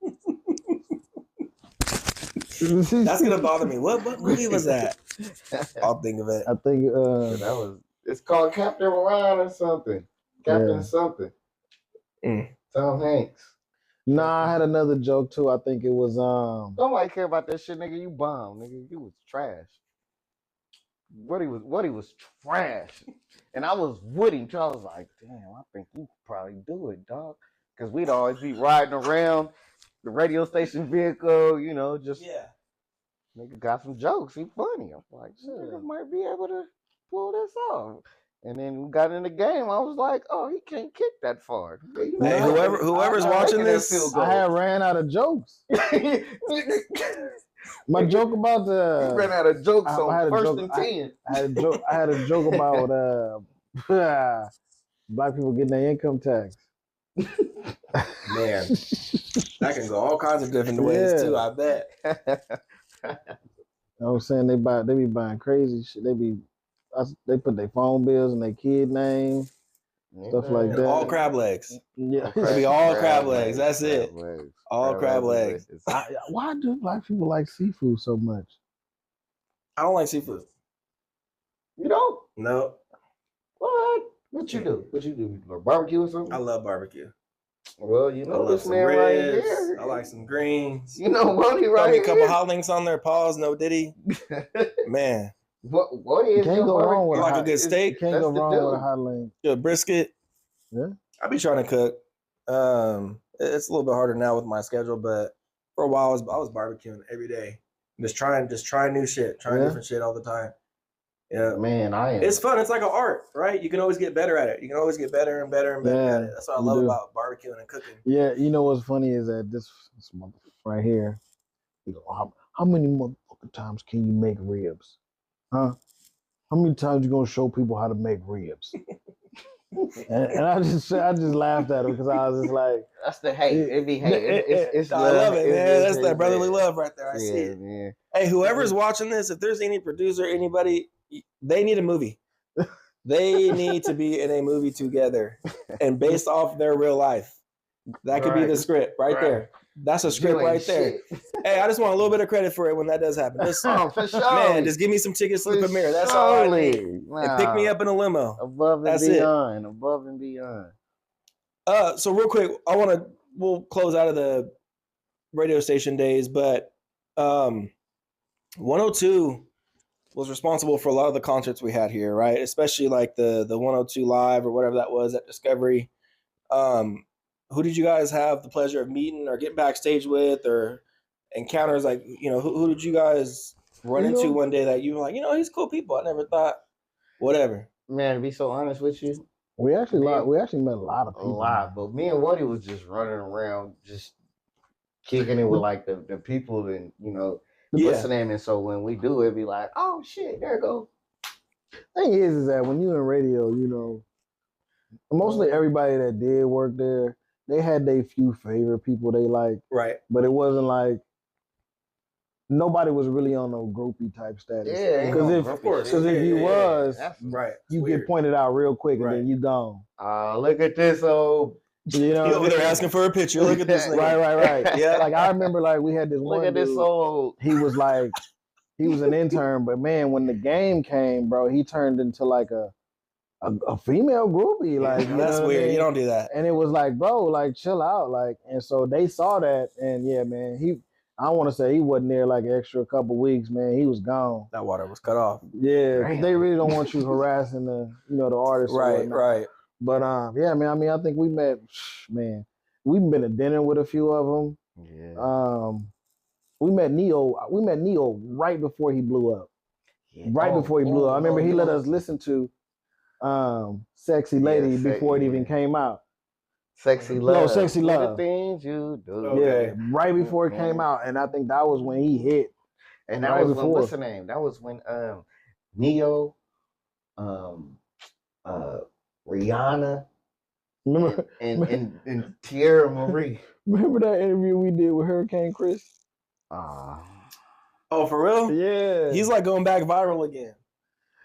That's gonna bother me. What movie was that? I'll think of it. I think it's called Captain Ron or something. Captain something. Tom Hanks. Nah, I had another joke too. I think it was Nobody care about that shit, nigga. You bomb, nigga. You was trash. Whodi was trash. And I was with him too. I was like, damn, I think you could probably do it, dog. Cause we'd always be riding around the radio station vehicle, you know, just nigga got some jokes. He funny. I'm like, shit, nigga might be able to pull this off. And then we got in the game. I was like, oh, he can't kick that far. You know, Hey, whoever's watching this, I had ran out of jokes. My joke about the ran out of jokes I on had a first joke- and 10. I had a joke about black people getting their income tax. man, that can go all kinds of different ways Yeah. too. I bet. You know what I'm saying? They be buying crazy shit. They put their phone bills and their kid name, stuff like that. All crab legs. Yeah. It'd be all crab legs. That's it. All crab legs. Why do black people like seafood so much? I don't like seafood. You don't? No, What? What you do? What you do? Barbecue or something? I love barbecue. Well, you I know love this some man right ribs. here. I like some greens. You know Whodi Throw right me a couple here. hot links on there. Pause. No diddy. Man, Whodi is Can't your go wrong barbecue. with like a hot- good steak. Can't That's go the wrong dude. with a hot link. Good brisket. Yeah. I be trying to cook. It's a little bit harder now with my schedule, but for a while I was barbecuing every day. Just trying new shit, trying Yeah. different shit all the time. Yeah, Man, I am. it's fun. It's like an art, right? You can always get better at it. You can always get better and better and better Yeah, at it. That's what I you love do. about barbecuing and cooking. Yeah, you know what's funny is that this motherfucker right here, you know, how many motherfucking times can you make ribs? Huh? How many times you gonna show people how to make ribs? and I just laughed at him because I was just like, That's the hate. It be hate. It's I love love. it, man. That's that it's brotherly man. love right there. I see Yeah, it. man. Hey, whoever's watching this, if there's any producer, anybody, they need a movie. They need to be in a movie together and based off their real life. That could be the script right there. That's a script You ain't right there. shit. Hey, I just want a little bit of credit for it when that does happen. Just, Oh, for sure. man, just give me some tickets to the premiere. That's all I need. And pick me up in a limo. Above and That's it. beyond. Above and beyond. So real quick, we'll close out of the radio station days, but 102 was responsible for a lot of the concerts we had here, right? Especially like the 102 Live or whatever that was at Discovery. Who did you guys have the pleasure of meeting or getting backstage with or encounters? Like, you know, who did you guys run into one day that you were like, you know, he's cool people. I never thought, whatever. Man, to be so honest with you, we actually met a lot of a people. lot. But me and Whodi was just running around, just kicking it with like the people and, you know, what's the name? And so when we do it, be like, oh shit, there it go. Thing is that when you're in radio, you know, mostly everybody that did work there, they had their few favorite people they liked. Right. But it wasn't like nobody was really on no groupie type status. Yeah, Because if you was, right, you get pointed out real quick and then you gone. Look at this old. You know, you over there asking for a picture. Look at this. Right. Yeah. Like I remember, like we had this Look one at this dude, old. he was an intern, but man, when the game came, bro, he turned into like a female groupie. Like that's weird. You don't do that. And it was like, bro, like chill out. Like, and so they saw that, and yeah, man, I want to say he wasn't there like an extra couple weeks, man. He was gone. That water was cut off. Yeah, Damn. they really don't want you harassing the artists. Right. But yeah, man. I mean, I think we met, man. We've been to dinner with a few of them. Yeah. We met Neo. We met Neo right before he blew up. Yeah. Before he blew up. I remember he let us listen to "Sexy Lady" before it even came out. Sexy Love. No, Sexy Love. The things you do. Okay. Yeah, right before it came out, and I think that was when he hit. And that Right was when, before. what's the name? That was when Neo, Rihanna, Remember and Tierra Marie. Remember that interview we did with Hurricane Chris? Oh, for real? Yeah, He's like going back viral again.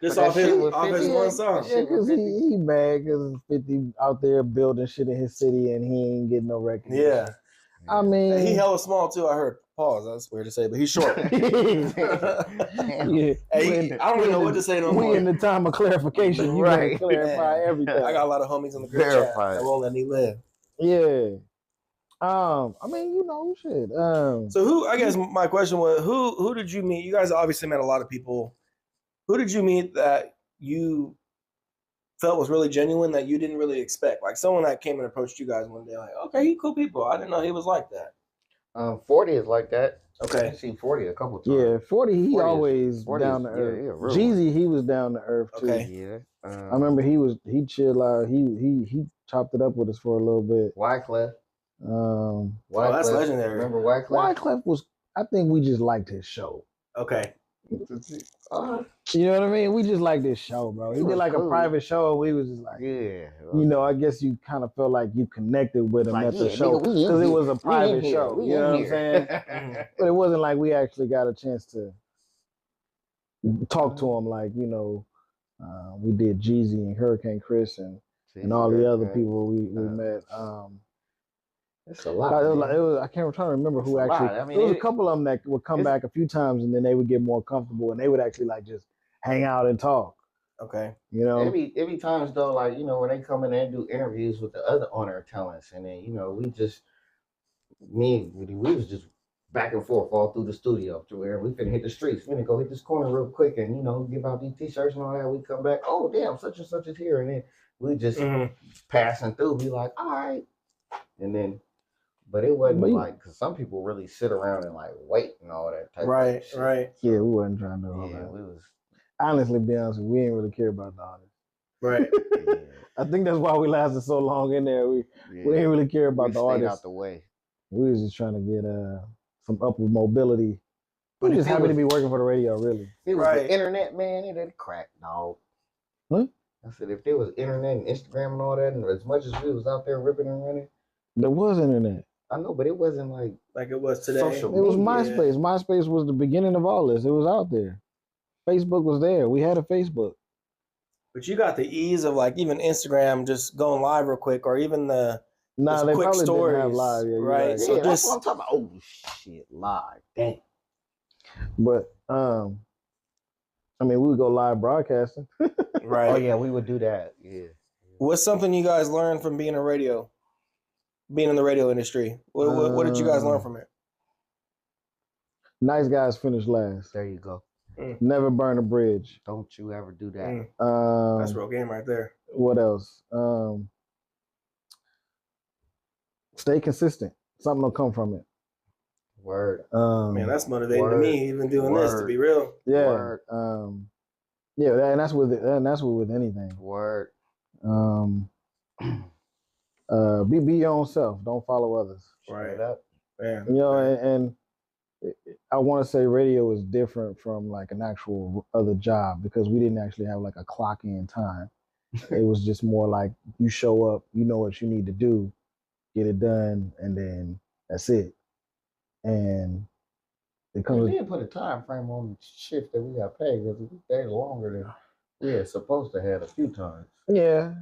Just But off that his shit was one 50. song. yeah, because he mad because 50 out there building shit in his city and he ain't getting no recognition. Yeah. I mean, He hella small too, I heard. Pause. That's weird to say, but he's short. yeah. Hey, I don't even know what to say no more. We in the time of clarification. You Right. gotta clarify everything. I got a lot of homies in the group chat Verify it. that won't let me live. Yeah. I mean, you know, shit. So who? I guess my question was, who did you meet? You guys obviously met a lot of people. Who did you meet that you felt was really genuine that you didn't really expect? Like someone that came and approached you guys one day, like, okay, he cool people. I didn't know he was like that. 40 is like that. Okay. I've seen 40 a couple times. Yeah, 40, he 40 always 40 down to earth. yeah, real Jeezy, he was down to earth too. Okay. Yeah. I remember he chilled out. He chopped it up with us for a little bit. Wyclef. Oh, that's legendary. Remember Wyclef? Wyclef was, I think we just liked his show. Okay. You know what I mean? We just liked his show, bro. He did like a private show. We was just like, yeah. You know, I guess you kind of felt like you connected with him Like, at the yeah, show nigga, because it was a private here, show. we You know what I'm here. saying? But it wasn't like we actually got a chance to talk to him like, you know, we did Jeezy and Hurricane Chris and all the other people we met. It's a lot. I can't try to remember who actually. I mean, there was a couple of them that would come back a few times and then they would get more comfortable and they would actually like just hang out and talk. Okay. You know, every times though, like, you know, when they come in and do interviews with the other owner talents, and then, you know, we was just back and forth all through the studio to where we finna hit the streets. We finna go hit this corner real quick and, you know, give out these t-shirts and all that. We come back, oh damn, such and such is here, and then we just passing through, be like, all right, and then. But it wasn't like, because some people really sit around and like wait and all that type of shit. Right. Yeah, we wasn't trying to do all that. We was. Honestly, be honest, we didn't really care about the artists. Right. I think that's why we lasted so long in there. We didn't really care about the artists. Out the way. We was just trying to get some upward mobility. We just happy to be working for the radio, really. It was the internet, man. It had cracked, dog. What? I said, if there was internet and Instagram and all that, and as much as we was out there ripping and running, there was internet. I know, but it wasn't like it was today. Social media. It was MySpace. Yeah. MySpace was the beginning of all this. It was out there. Facebook was there. We had a Facebook. But you got the ease of like even Instagram just going live real quick, or even the they quick probably stories, didn't have live, right? Yeah, So that's what I'm talking about. Oh shit, live, damn. But I mean, we would go live broadcasting. Right. Oh yeah, we would do that. Yeah. What's something you guys learned from being in the radio industry? What did you guys learn from it? Nice guys finish last. There you go. Never burn a bridge. Don't you ever do that. That's real game right there. What else? Stay consistent. Something will come from it. Word. Man, that's motivating to me, even doing this, to be real. Yeah. Word. Yeah, and that's with anything. Word. Be your own self. Don't follow others. Right. Up. Man. You know, and I want to say radio is different from like an actual other job because we didn't actually have like a clock in time. It was just more like you show up, you know what you need to do, get it done, and then that's it. And it comes. We didn't put a time frame on the shift that we got paid because we stayed longer than we had supposed to have a few times. Yeah.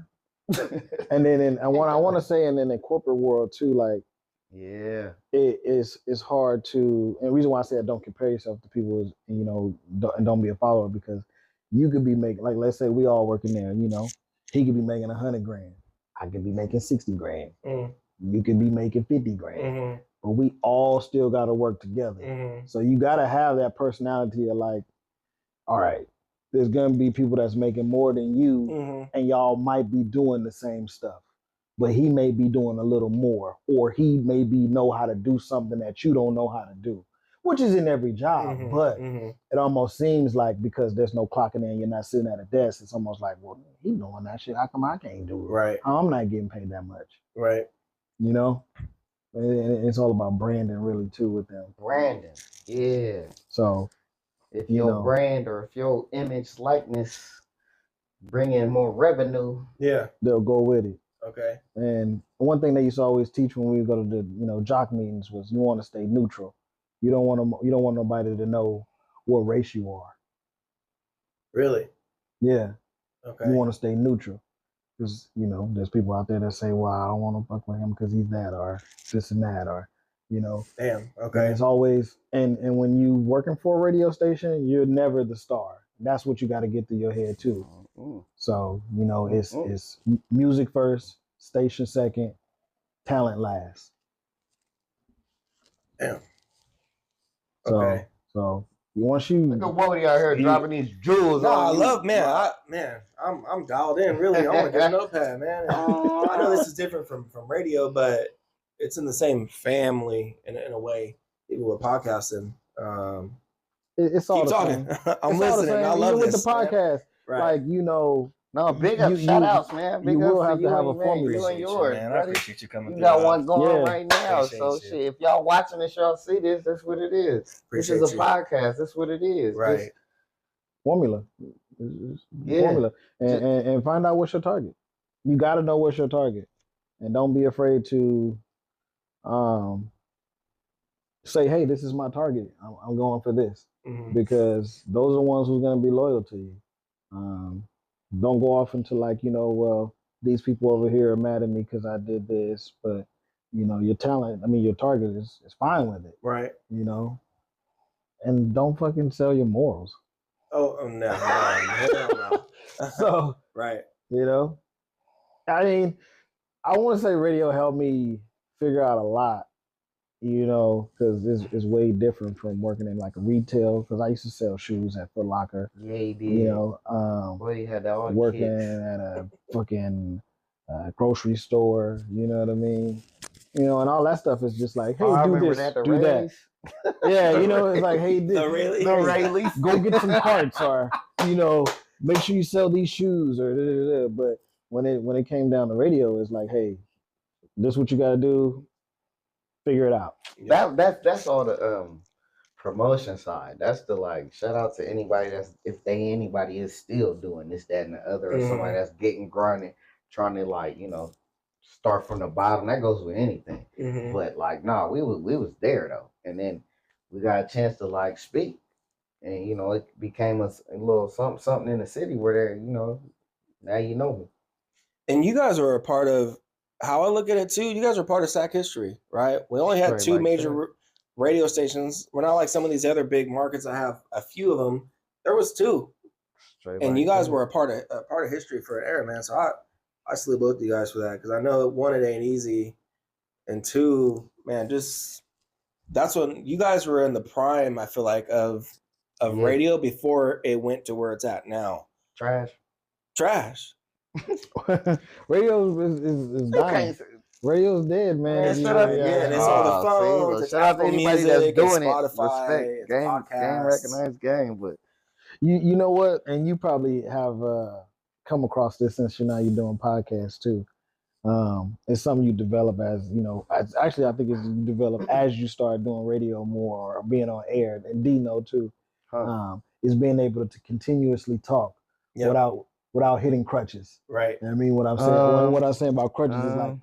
And then I want to say, and in the corporate world too, like. Yeah, it's hard to, and the reason why I say don't compare yourself to people is, you know, don't be a follower, because you could be making, like, let's say we all working there, you know, he could be making $100 grand, I could be making 60 grand, you could be making 50 grand, but we all still got to work together. So you got to have that personality of like, all right, there's gonna be people that's making more than you, and y'all might be doing the same stuff. But he may be doing a little more, or he may know how to do something that you don't know how to do, which is in every job. But it almost seems like because there's no clocking in, you're not sitting at a desk, it's almost like, well, he doing that shit. How come I can't do it? Right. I'm not getting paid that much. Right. You know? And it's all about branding really too with them. Branding. Yeah. So if your brand or if your image likeness bring in more revenue, they'll go with it. Okay. And one thing they used to always teach when we go to the jock meetings was you want to stay neutral. You don't want nobody to know what race you are. Really? Yeah. Okay. You want to stay neutral because there's people out there that say, "Well, I don't want to fuck with him because he's that or this and that or Damn. Okay. And it's always and when you working for a radio station, you're never the star. That's what you got to get through your head too. So, it's music first, station second, talent last. Damn. So, Okay. so once you Look at Whodi out here dropping these jewels No, on I you. love, man. I'm dialed in. Really, I want to get a notepad, man. I know this is different from radio, but it's in the same family in a way. Even with podcasting, it's all keep the talking. same. I'm It's all the listening. same. I love Even with this the podcast, Right. like you know, No, big up, shout outs, man. Big you up will for have to you have and a man, formula. you and Appreciate yours, man. I buddy. appreciate you coming You through. got one going Yeah. right now. Appreciate So you. shit, if y'all watching this, y'all see this, that's what it is. Appreciate This is a you. podcast. That's what it is. Right. Just, Formula. Yeah. Formula. And find out what's your target. You got to know what's your target. And don't be afraid to say, hey, this is my target. I'm going for this. Mhm. Because those are the ones who's going to be loyal to you. Don't go off into like, you know, well, these people over here are mad at me because I did this. But, you know, your talent, I mean, your target is fine with it. Right. You know? And don't fucking sell your morals. Oh no. Hell no. So, right. you know, I mean, I want to say radio helped me figure out a lot, you know, because it's way different from working in like a retail. Because I used to sell shoes at Foot Locker. yeah, he did. You know, Boy, he had all working kits. at a fucking grocery store. You know what I mean? You know, and all that stuff is just like, hey, I do remember this, that, the do that. Rayleigh. Yeah, you know, it's like, hey, this, The Rayleigh. The Rayleigh. go get some carts, or you know, make sure you sell these shoes, or da, da, da. But when it came down to radio, it's like, hey, this is what you got to do. Figure it out. That's all the promotion side. That's the like shout out to anybody anybody is still doing this, that, and the other, or somebody that's getting grinding, trying to like, you know, start from the bottom. That goes with anything. Mhm. But like, nah, we was there though, and then we got a chance to like speak, and you know, it became a little something in the city where they're, you know, now you know me. And you guys are a part of how I look at it too. You guys are part of SAC history, right? We only had Straight two like major radio stations. We're not like some of these other big markets that have a few of them. There was two, Straight and like you guys that. were a part of history for an era, man. So I salute both of you guys for that, because I know one, it ain't easy, and two, man, just that's when you guys were in the prime. I feel like of radio before it went to where it's at now. Trash. Radio is dying. Radio's dead, man. Man, shut up. Yeah, and it's on the phone. It's Shout out to Apple anybody Music, that's doing it's it. Spotify, Respect. it's Game podcasts. recognized game, but You know what? And you probably have come across this since you're doing podcasts too. It's something you develop as, you know, actually I think it's you develop as you start doing radio more or being on air, and Dino too. Is being able to continuously talk without hitting crutches. Right. I mean, what I'm saying about crutches is like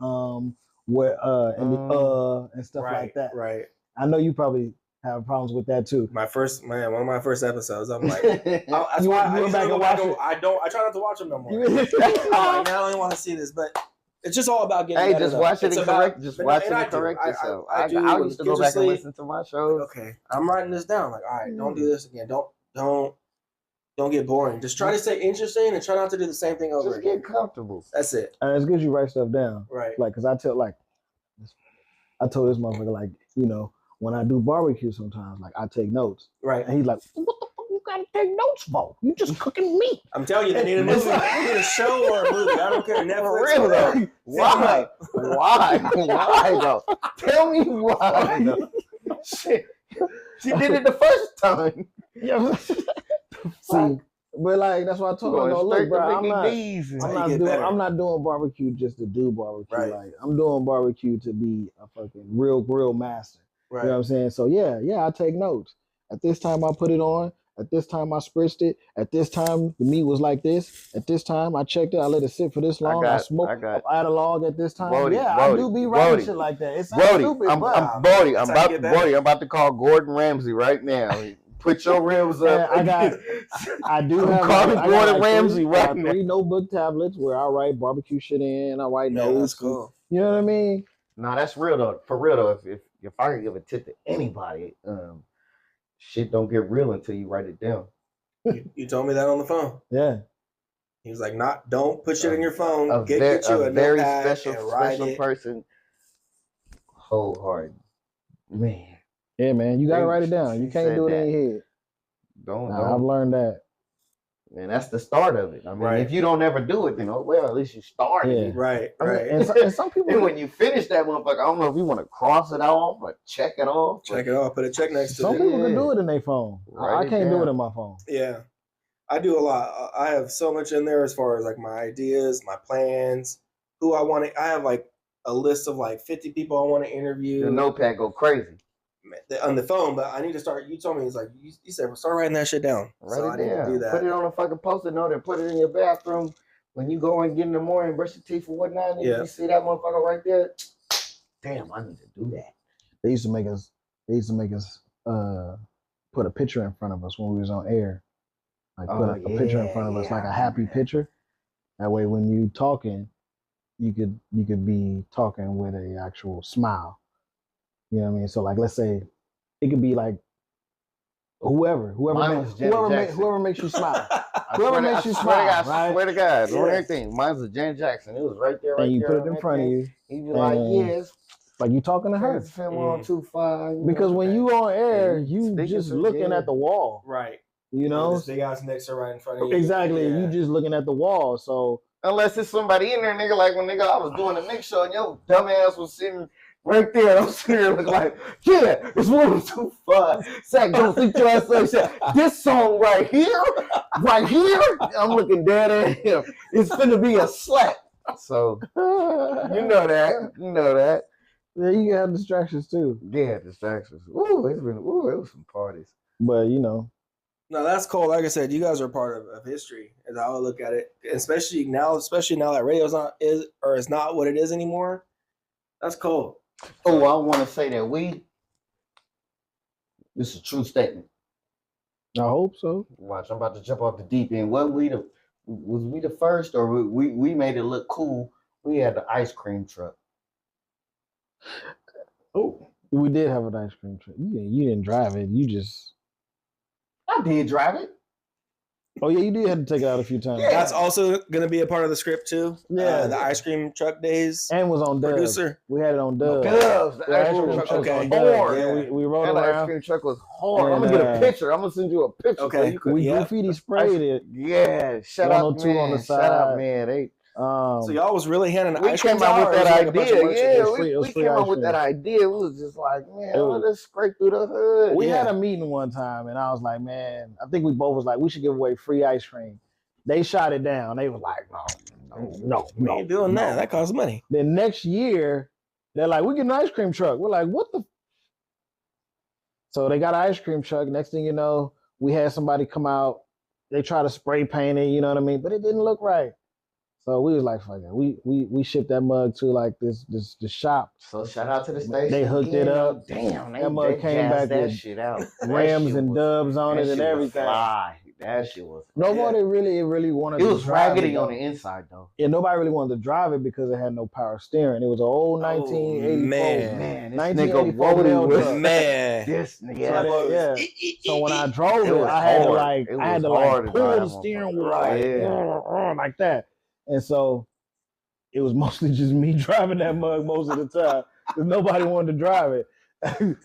and stuff like that. Right. I know you probably have problems with that too. One of my first episodes, I'm like, that's why I try not to watch them no more. I'm like, I don't want to see this, but it's just all about getting better. Just watch it and correct yourself. I used to go back and listen to my shows. Okay, I'm writing this down. Like, all right, don't do this again. Don't get boring. Just try to stay interesting and try not to do the same thing over again. Just get comfortable. That's it. And it's good you write stuff down. Right. Like, because I told this motherfucker, like, you know, when I do barbecue sometimes, like, I take notes. Right. And he's like, what the fuck you gotta take notes for? You just cooking meat. I'm telling you, they need a movie. They need a show or a movie. I don't care. Netflix. For real, though. Why? Why, though? Tell me why, though. Shit. She did it the first time. Yeah. See, but like that's why I told him, look, bro, I'm not doing barbecue just to do barbecue. Right. Like I'm doing barbecue to be a fucking real master. Right. You know what I'm saying? So yeah, I take notes. At this time I put it on. At this time I spritzed it. At this time the meat was like this. At this time I checked it. I let it sit for this long. I smoked. I add a log at this time. Whodi, I do be writing shit like that. It's stupid. I'm about to call Gordon Ramsay right now. Put your rims up. I do have Gordon Ramsay right now. 3 notebook tablets where I write barbecue shit in. I write notes. That's cool. You know what I mean? Nah, that's real though. For real though, if I could give a tip to anybody, shit don't get real until you write it down. You told me that on the phone. Yeah. He was like, don't put shit in your phone. Get you a very notepad special and write it. person. Wholehearted. Man. Yeah, man. You gotta They- write it down. You she can't said do it in that. your head. Don't. I've learned that. And that's the start of it. I mean, Right. if you don't ever do it, then well, at least you started. Yeah. it. Right. I mean, Right. and some people. And when you finish that motherfucker, I don't know if you want to cross it off or check it off. Check it off. Put a check next to Some it. people can Yeah. do it in their phone. Write I it can't do it down. in my phone. Yeah, I do a lot. I have so much in there as far as like my ideas, my plans, who I want to. I have like a list of like 50 people I want to interview. Your notepad go crazy. On the phone, but I need to start. You told me it's like you said, well, start writing that shit down. Write So it I need down. to do that. Put it on a fucking post-it note and put it in your bathroom when you go and get in the morning, brush your teeth or whatnot. And Yeah. you see that motherfucker right there. Damn, I need to do that. They used to make us. Put a picture in front of us when we was on air. Like put a picture in front of us, like a happy picture. That way, when you talking, you could be talking with a actual smile. You know what I mean? So like, let's say it could be like whoever Mine was Janet Jackson. whoever makes you smile. I Whoever swear to- makes you I smile, right? swear to God, on Yeah. everything. Mine's was Janet Jackson. It was right there, right And you there put it on in that front of thing. you, He'd be like, and yes. like you talking to her. Film on 2-5. Because when you on air, Yeah, you speaking just to- looking yeah. at the wall. Right. You know, this big ass mixer right in front of you. exactly. Yeah. You just looking at the wall. So Unless it's somebody in there, nigga, like when nigga I was doing the mix show and your dumb ass was sitting right there. I'm sitting there looking like, yeah, it's 1-2-5. Zach, don't think your ass like shit. This song right here, I'm looking dead at him. It's finna be a slap. So you know that. yeah, you can have distractions too. Yeah, distractions. Ooh, it was some parties. But you know, No, that's cool. Like I said, you guys are part of history, is how I look at it. Especially now that radio's is not what it is anymore. That's cool. Oh, I want to say that this is a true statement. I hope so. Watch, I'm about to jump off the deep end. Was we the first, or we made it look cool? We had the ice cream truck. Oh, we did have an ice cream truck. You didn't drive it. You just. I did drive it. Oh yeah, you did have to take it out a few times. Yeah. That's also going to be a part of the script too. Yeah. The ice cream truck days. And was on Dubs. Producer. We had it on Dubs. Dubs. The The ice ice cream cream truck truck was okay. on Dubs. hard. Yeah, we rode That ice around. cream truck was hard. And, I'm gonna get a picture. I'm gonna send you a picture. Okay. So you could, We Yeah. graffiti sprayed it. yeah. Shout out 102 man. on the Shout out side. man. So y'all was really handing We ice cream came out jar, with or was that it like a bunch of idea. merch? Yeah, It was free we came ice out with cream. that idea. We was just like, man, It was- let's scrape through the hood. We Yeah. had a meeting one time, and I was like, man, I think we both was like, we should give away free ice cream. They shot it down. They was like, no. We ain't doing that. That costs money. Then next year, they're like, we get an ice cream truck. We're like, what the? So they got an ice cream truck. Next thing you know, we had somebody come out. They try to spray paint it, you know what I mean? But it didn't look right. So we was like, fuck it. We shipped that mug to like this shop. So shout out to the station. They hooked it up. Damn, That mug came back that with shit out. Rams and dubs on it and everything. Fly. That shit was. Nobody really wanted It to was drive raggedy it, on though. the inside though. Yeah, nobody really wanted to drive it because it had no power steering. It was an old 1984. man. This 1984 nigga Whodi Mail was truck. Man. this So, nigga. yeah. So when I drove It it, was I had to hard. like It I had was to hard like to pull drive the that steering motherfucker. wheel like, Yeah. like that. And so it was mostly just me driving that mug most of the time because nobody wanted to drive it.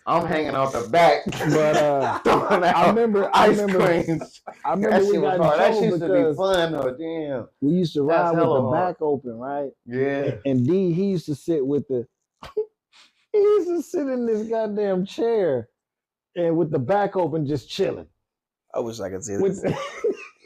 I'm hanging out the back. But throwing out I remember creams. I remember That we shit was got in hard. That trouble shit used to be because fun though. Damn. we used to That's ride with hella the hard. back open, right? Yeah. And D, he used to sit with the he used to sit in this goddamn chair and with the back open just chilling. I wish I could see With, this.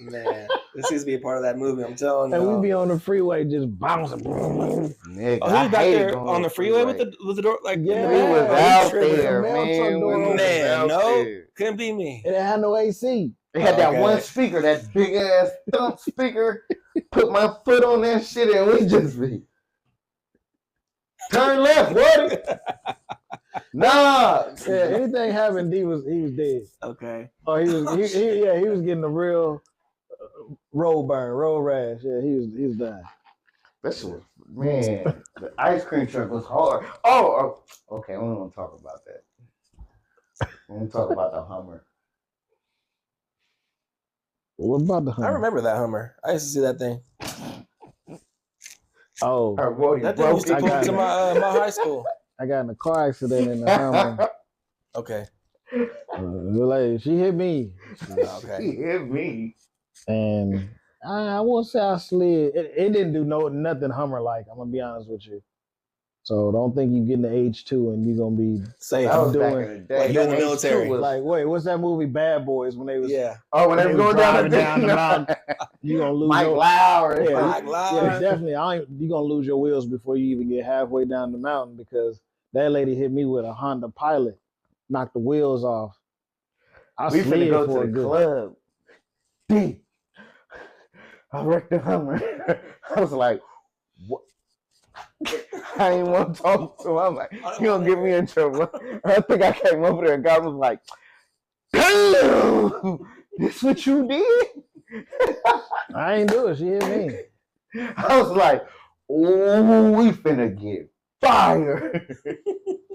Man, this needs to be a part of that movie. I'm telling you. and we be on the freeway just bouncing. Nigga, Oh, he was back hated there going on the freeway with the door, like in the Yeah. We back? was Oh, out tripping. there, The mail truck man. door We was open. Man, out no, there. couldn't be me. And it had no AC. They had that Okay. one speaker, that big ass thump speaker. Put my foot on that shit and we just be turn left, what? Nah. Yeah, anything happened, he was dead. Okay. Oh, he was getting a real road burn, road rash. Yeah, he was dying. That shit was, man, the ice cream truck was hard. Oh, okay, we don't want to talk about that. We want to talk about the Hummer. What about the I Hummer? remember that Hummer. I used to see that thing. Oh, Her Whodi That thing broke used to I pull got to it. my high school. I got in a car accident in the Hummer. Okay. Like she hit me. Okay. She hit me. And I won't say I slid. It didn't do nothing Hummer like. I'm gonna be honest with you. So don't think you getting to age 2 and you're gonna be Safe. That was doing back in the day. like you in the H2 military. was- like wait, what's that movie Bad Boys when they was Yeah. Oh, when they was going down driving the down the mountain, you gonna lose Mike your Lowry. Yeah, Mike Lowry. yeah, definitely. You gonna lose your wheels before you even get halfway down the mountain because that lady hit me with a Honda Pilot, knocked the wheels off. I We finna slid go for to a the good. club. D. I wrecked the Hummer. I was like, what? I ain't want to talk to him. I'm like, you gonna get me in trouble. I think I came over there and God was like, damn, this what you did? I ain't do it. She hit me. I was like, ooh, we finna get fired.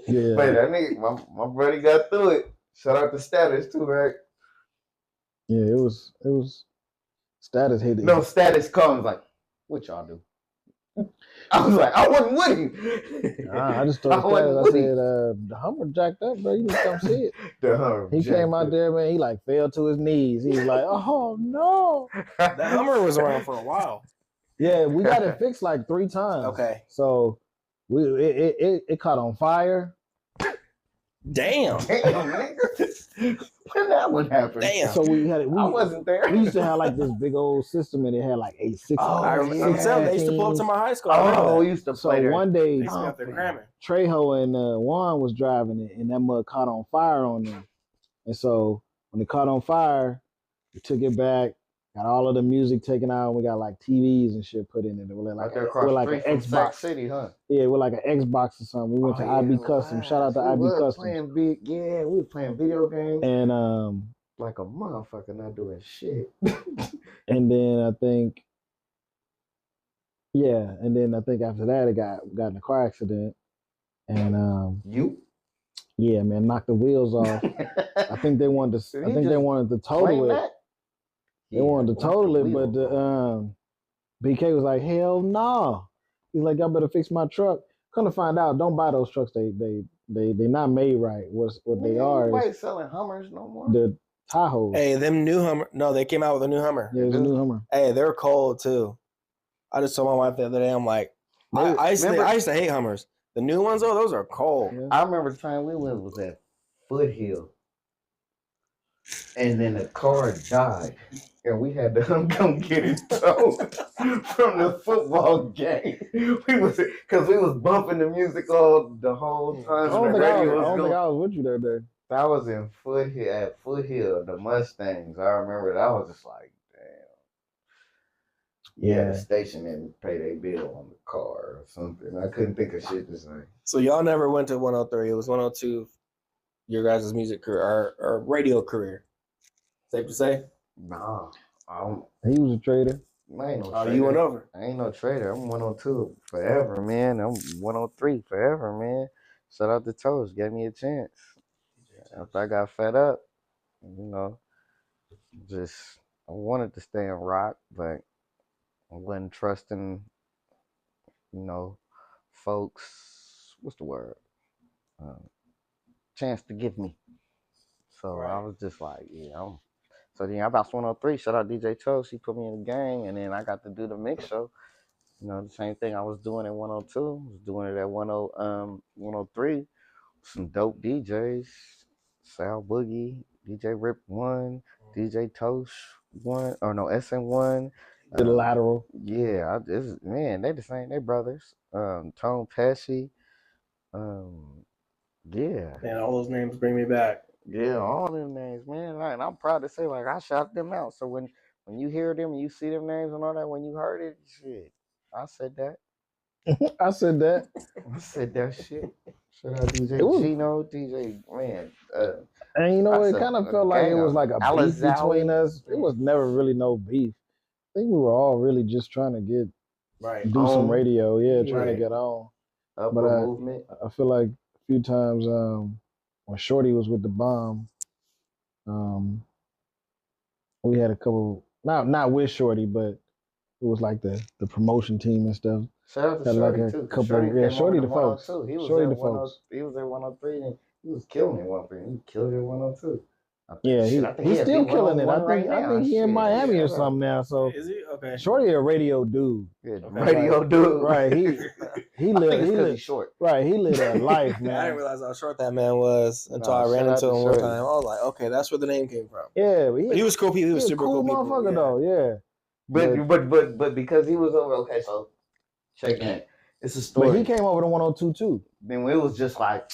Yeah. But that nigga, my buddy got through it. Shout out to Status too, right? Yeah, it was Status hit it. No, Status comes like, what y'all do? I was like, I wasn't with him. I just told Status, I said, the Hummer jacked up, bro. You need to come see it. The Hummer He came out there, man. He like fell to his knees. He was like, oh no. That Hummer was around for a while. Yeah, we got it fixed like 3 times. Okay. So it caught on fire. Damn. Damn, nigga. When that one happened? Damn. So we had it. I wasn't there. We used to have like this big old system, and it had like 8 Oh, I yeah. I'm telling you, they used to pull up to my high school. I remember Oh, that. we used to So play there. one They day, used to be out there cramming. Trejo and Vaughn was driving it, and that mud caught on fire on them. And so when it caught on fire, we took it back, got all of the music taken out, and we got like TVs and shit put in it. We're Right like, there across the street an from Sac Xbox. City, huh? Yeah, we're like an Xbox or something. We went to IB Custom. Shout out to IB Custom. We was playing video games. And Like a motherfucker not doing shit. and then I think after that it got in a car accident, and You? yeah, man, knocked the wheels off. I think they wanted to. I think they wanted to total it. They wanted to total it, but BK was like, hell no. He's like, y'all better fix my truck. Come to find out, don't buy those trucks. They not made right. What they are Nobody is selling Hummers no more. the Tahoes. Hey, them new Hummer. No, they came out with a new Hummer. Yeah, it's a new Hummer. Hey, they're cold too. I just told my wife the other day, I'm like, I used to hate Hummers. The new ones, though, those are cold. Yeah. I remember the time we went was at Foothill. And then the car died. And we had to come get it towed from the football game. Because we was bumping the music all the whole time. I don't think I was with you that day. That was in Foothill, the Mustangs. I remember that. I was just like, damn. Yeah, the station didn't pay their bill on the car or something. I couldn't think of shit to say. So y'all never went to 103. It was 102, your guys' music career or radio career. Safe to say? Nah. He was a trader. I ain't no Oh, trader. you went over. I ain't no trader. I'm 102 forever, man. I'm 103 forever, man. Shout out to Toast. Gave me a chance. After I got fed up, I wanted to stay in rock, but I wasn't trusting, folks. What's the word? Chance to give me. So right. I was just like, So then I bounced 103. Shout out DJ Toast. He put me in the gang, and then I got to do the mix show. The same thing I was doing at 102. I was doing it at 103. Some dope DJs. Sal Boogie, DJ Rip 1, DJ Toast 1, or no, SM1. The Lateral. Yeah, they the same. They brothers. Tone Pesci. Yeah. Man, all those names bring me back. Yeah, all them names, man. And I'm proud to say, I shouted them out. So when you hear them and you see them names and all that, when you heard it, shit, I said that. I said that. I said that shit. Shout out DJ Gino, DJ, man. And it kind of felt like it was like a beef between us. It was never really no beef. I think we were all really just trying to do some radio. Yeah, trying to get on. Upper movement. I feel like a few times when Shorty was with the bomb, we had a couple, not with Shorty, but it was like the promotion team and stuff. Shout out to Shorty too. Shorty the folks. He was Shorty at the folks. He was at 103 and He was killing it one thing. He killed it 102. Yeah, he's still killing it. I think he in Miami or something now. So Is he? Okay. Shorty a radio dude. Yeah, radio dude. Right. He lived short. Right, he lived that life, man. I didn't realize how short that man was until I ran into him one time. I was like, okay, that's where the name came from. Yeah, but he was cool. He was super cool motherfucker though. Yeah. But because he was over. Okay, so check that. It's a story. But he came over to 102 too. Then it was just like.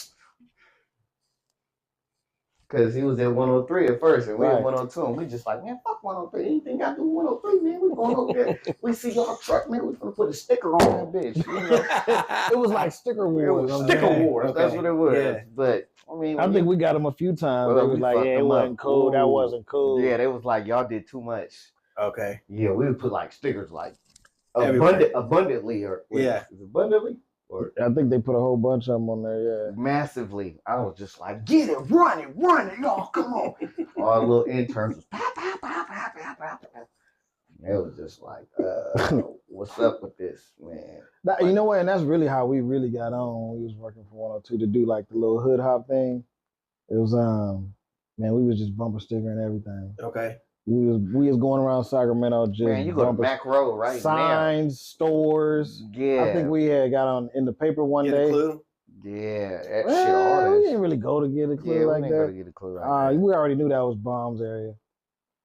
Because he was at 103 at first, and we at 102, and we just like, man, fuck 103. Anything got to do 103, man. We going over there. We see y'all truck, man. We gonna put a sticker on that bitch. You know? It was like sticker wars. Sticker wars. Okay. That's what it was. Yeah. But I mean, I think we got them a few times. They was like, yeah, it wasn't cool. That wasn't cool. Yeah, they was like, y'all did too much. Okay. Yeah, we would put like stickers like abundantly or is it abundantly? Or I think they put a whole bunch of them on there, yeah. Massively. I was just like, get it, run it, y'all, come on. All the little interns was pow. It was just like, what's up with this, man? You know what? And that's really how we really got on when we was working for 102 to do like the little hood hop thing. It was, man, we was just bumper sticker and everything. Okay. We was going around Sacramento just man, you go to Mac Road right signs, now. Stores. Yeah. I think we had got on in the paper one day. A clue? Yeah, that shit. All we didn't really go to get a clue like that. Go to get a clue like that. We already knew that was Bombs area.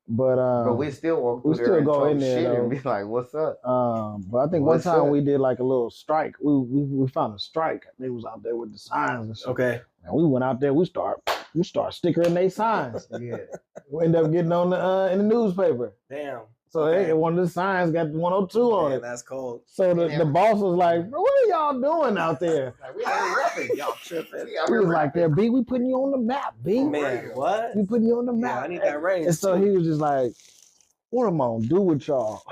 But we still walk through there and go in there and be like, what's up? But I think one time we did like a little strike. We found a strike. They was out there with the signs and shit. Okay. And we went out there, we start stickering their signs. Yeah. We end up getting on the in the newspaper. Damn. So one of the signs got 102 on it. That's cold. So the boss was like, what are y'all doing out there? Like, we ain't rapping, y'all tripping. We was like, there, B, we putting you on the map, B. Man, what? We putting you on the map. Yeah, I need that range. And so he was just like, what am I gonna do with y'all?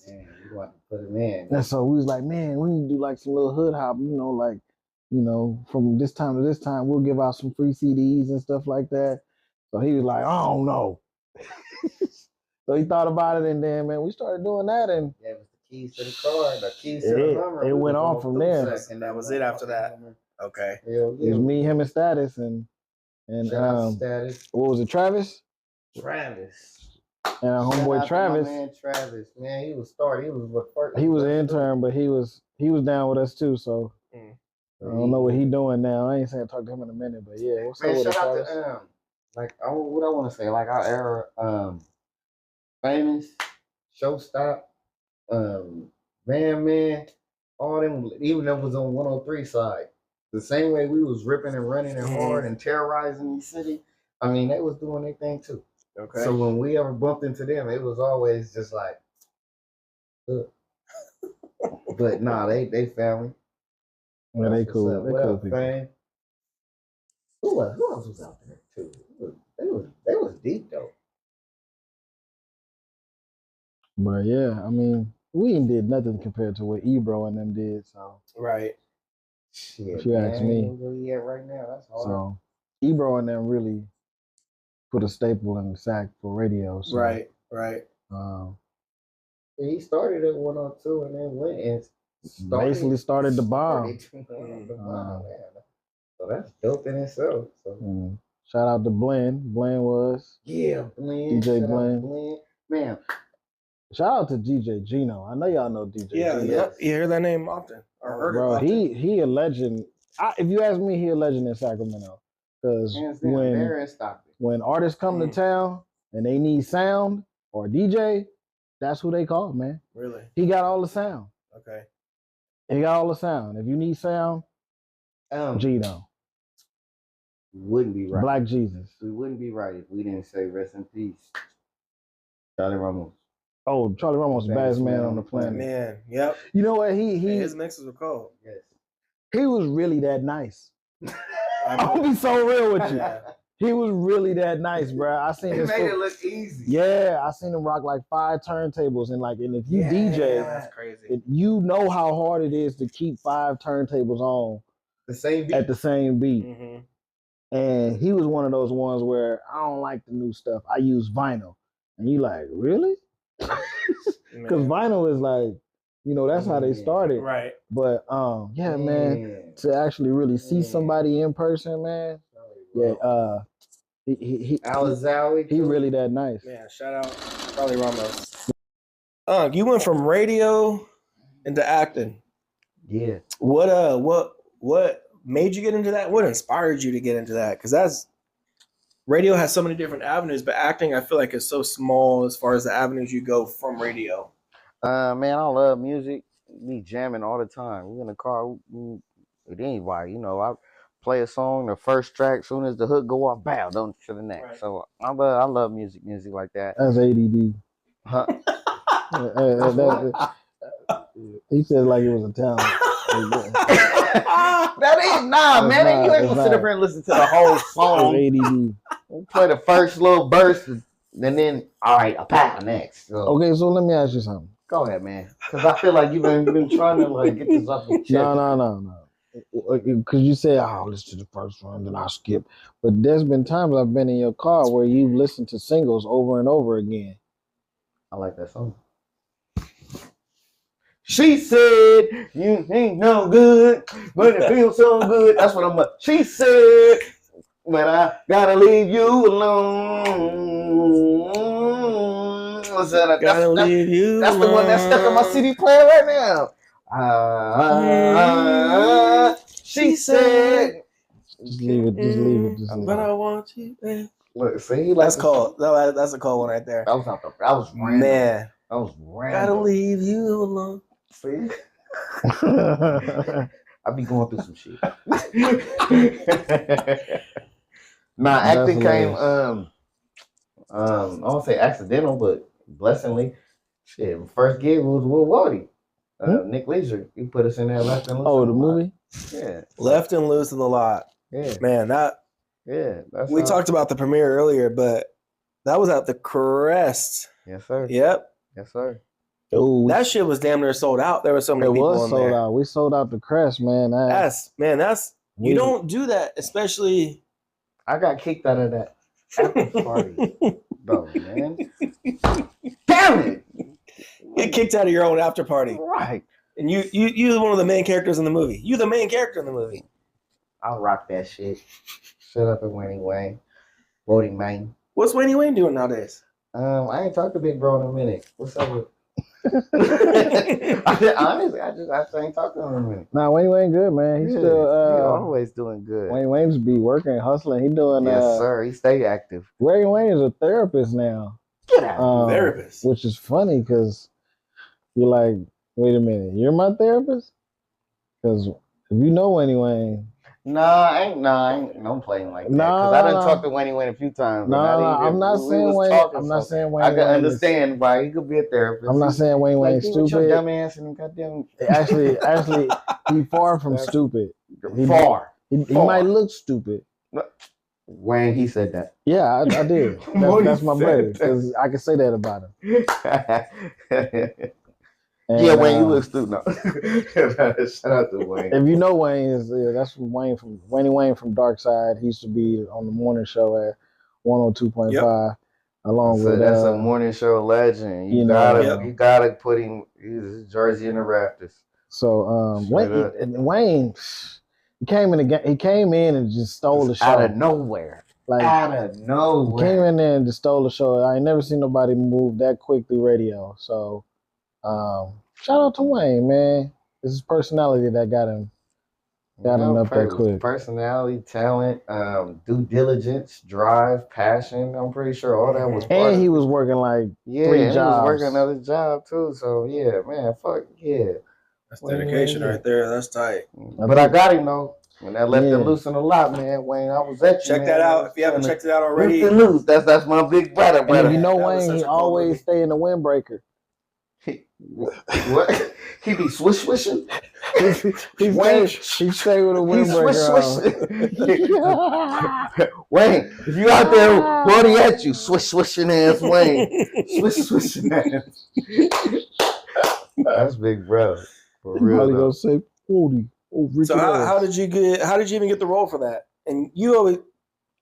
Man, you want to put it in. And so we was like, man, we need to do like some little hood hop, from this time to this time, we'll give out some free CDs and stuff like that. So he was like, I don't know. So he thought about it, and then, man, we started doing that. And yeah, it was the keys to the car, the keys to the number. It went on from there. And that was it after that. Okay. It was me, him, and Status. And Status. What was it, Travis? Travis. And our homeboy Travis. My man Travis, man, he was started. He was what first. He was an intern, but he was down with us too. So I don't know what he doing now. I ain't saying talk to him in a minute, but yeah. What's man, up with shout it, out to what I want to say, like our era, famous, showstop, man, all them. Even though it was on 103 side, the same way we was ripping and running and hard and terrorizing the city. I mean, they was doing their thing too. Okay. So when we ever bumped into them, it was always just like, ugh. But nah, they family. Yeah, they cool. They cool people. Fame? Who else was out there too? They was deep though. But yeah, I mean, we ain't did nothing compared to what Ebro and them did. So right. Shit, if you ask me, where he at right now? That's hard. So Ebro and them really put a staple in the sack for radio. So, right. He started at 102 and then went and basically started the bomb. So that's dope in itself. So shout out to Blend. Blend was Blend. DJ Blend. Man. Shout out to DJ Gino. I know y'all know DJ Gino. Yeah. You hear that name often. Or heard bro, it often. he a legend. If you ask me, he a legend in Sacramento. Because when artists come to town and they need sound or DJ, that's who they call, man. Really? He got all the sound. Okay. He got all the sound. If you need sound, Gino. Wouldn't be right. Black Jesus. We wouldn't be right if we didn't say rest in peace, Charlie Ramos. Oh, Charlie Ramos, the baddest man on the planet. Man, yep. You know what? His mixes were cold. Yes. He was really that nice. I'll be so real with you. He was really that nice, bro. I seen him. He made it look easy. Yeah, I seen him rock like 5 turntables, and if you DJ, that's crazy. You know how hard it is to keep 5 turntables on the same beat. At the same beat. Mm-hmm. And he was one of those ones where I don't like the new stuff. I use vinyl, and you like really? Because vinyl is like You know, that's how they started. Right. But yeah, man, to actually really see somebody in person, man. Yeah, he really that nice. Man, shout out Charlie Ramos. You went from radio into acting. Yeah. What made you get into that? What inspired you to get into that? Because radio has so many different avenues, but acting I feel like is so small as far as the avenues you go from radio. Man, I love music. Me jamming all the time. We in the car with anybody, you know. I play a song, the first track, soon as the hook go off, bow, don't to the next. Right. So I love music like that. That's ADD. Huh? He said like it was a talent. That ain't man. You ain't gonna sit up here and listen to the whole song. ADD. We play the first little burst, and then all right, a pack next. So. Okay, so let me ask you something. Go ahead, man. Because I feel like you've been trying to like get this off your chest. No. Because you say, I'll listen to the first one, then I'll skip. But there's been times I've been in your car where you've listened to singles over and over again. I like that song. She said, you ain't no good, but it feels so good. That's what I'm like. She said, but I gotta leave you alone. That's the one that's stuck on my CD player right now. She said, just leave it. But I want you, man. Look, see, that's cold. No, that's a cold one right there. That was random. Man, that was random. Gotta leave you alone. See, I be going through some shit. Acting came. I don't say accidental, but blessingly. Shit, first gig was with Whodi. Nick Leisure. He put us in there, Left and Loose. Oh, the movie? Yeah. Left and Loose in the Lot. Yeah. Man, we talked about the premiere earlier, but that was at the Crest. Yes, sir. Yep. Yes, sir. Ooh, that shit was damn near sold out. There were so many people in there. It was sold out. We sold out the Crest, man. You don't do that, especially. I got kicked out of that after party, bro, man. Damn it! Get kicked out of your own after party, right? And you're one of the main characters in the movie. You're the main character in the movie. I'll rock that shit. Shut up and Wayne. Voting man. What's Wayne doing nowadays? I ain't talked to Big Bro in a minute. What's up with? Honestly, I ain't talking to him in a minute. Nah, Wayne good, man. He's still always doing good. Wayne's be working, hustling. He doing yes, sir. He stay active. Wayne is a therapist now. Get out, therapist. Which is funny because you're like, wait a minute, you're my therapist? Because if you know Wayne. I'm playing like that. Because I done talked to Wayne a few times. I'm not saying Wayne. I'm not saying Wayne. I can understand why he could be a therapist. I'm not saying Wayne's stupid. Your dumb ass and goddamn. Actually, he's far from stupid. He might look stupid. Wayne, he said that. Yeah, I did. That's my buddy. Because I can say that about him. And, yeah, Wayne, you look stupid. No. Shout out to Wayne. If you know Wayne, that's from Wayne from Dark Side. He used to be on the morning show at 102.5. Yep. Along with that's a morning show legend. You gotta put him his jersey in the rafters. So Wayne, he came in and just stole the show out of nowhere. Out of nowhere, he came in there and just stole the show. I ain't never seen nobody move that quick through radio. So. Shout out to Wayne, man. It's his personality that got him up there quick. Personality, talent, due diligence, drive, passion. I'm pretty sure all that was. And he was working like 3 jobs. He was working another job too. So yeah, man, fuck yeah. That's dedication right there. That's tight. But I got him though. When I left it loose in a lot, man, Wayne, I was at you. Check that out if you haven't checked it out already. Left it loose. That's my big brother. And if you know Wayne, he always stay in the windbreaker. What? He be swishing? He stay with a windbreaker. Wayne, if you out there, Whodi at you, swishing ass Wayne. Swishing ass. That's big brother. For real. Probably gonna say Whodi. So how did you even get the role for that? And you always,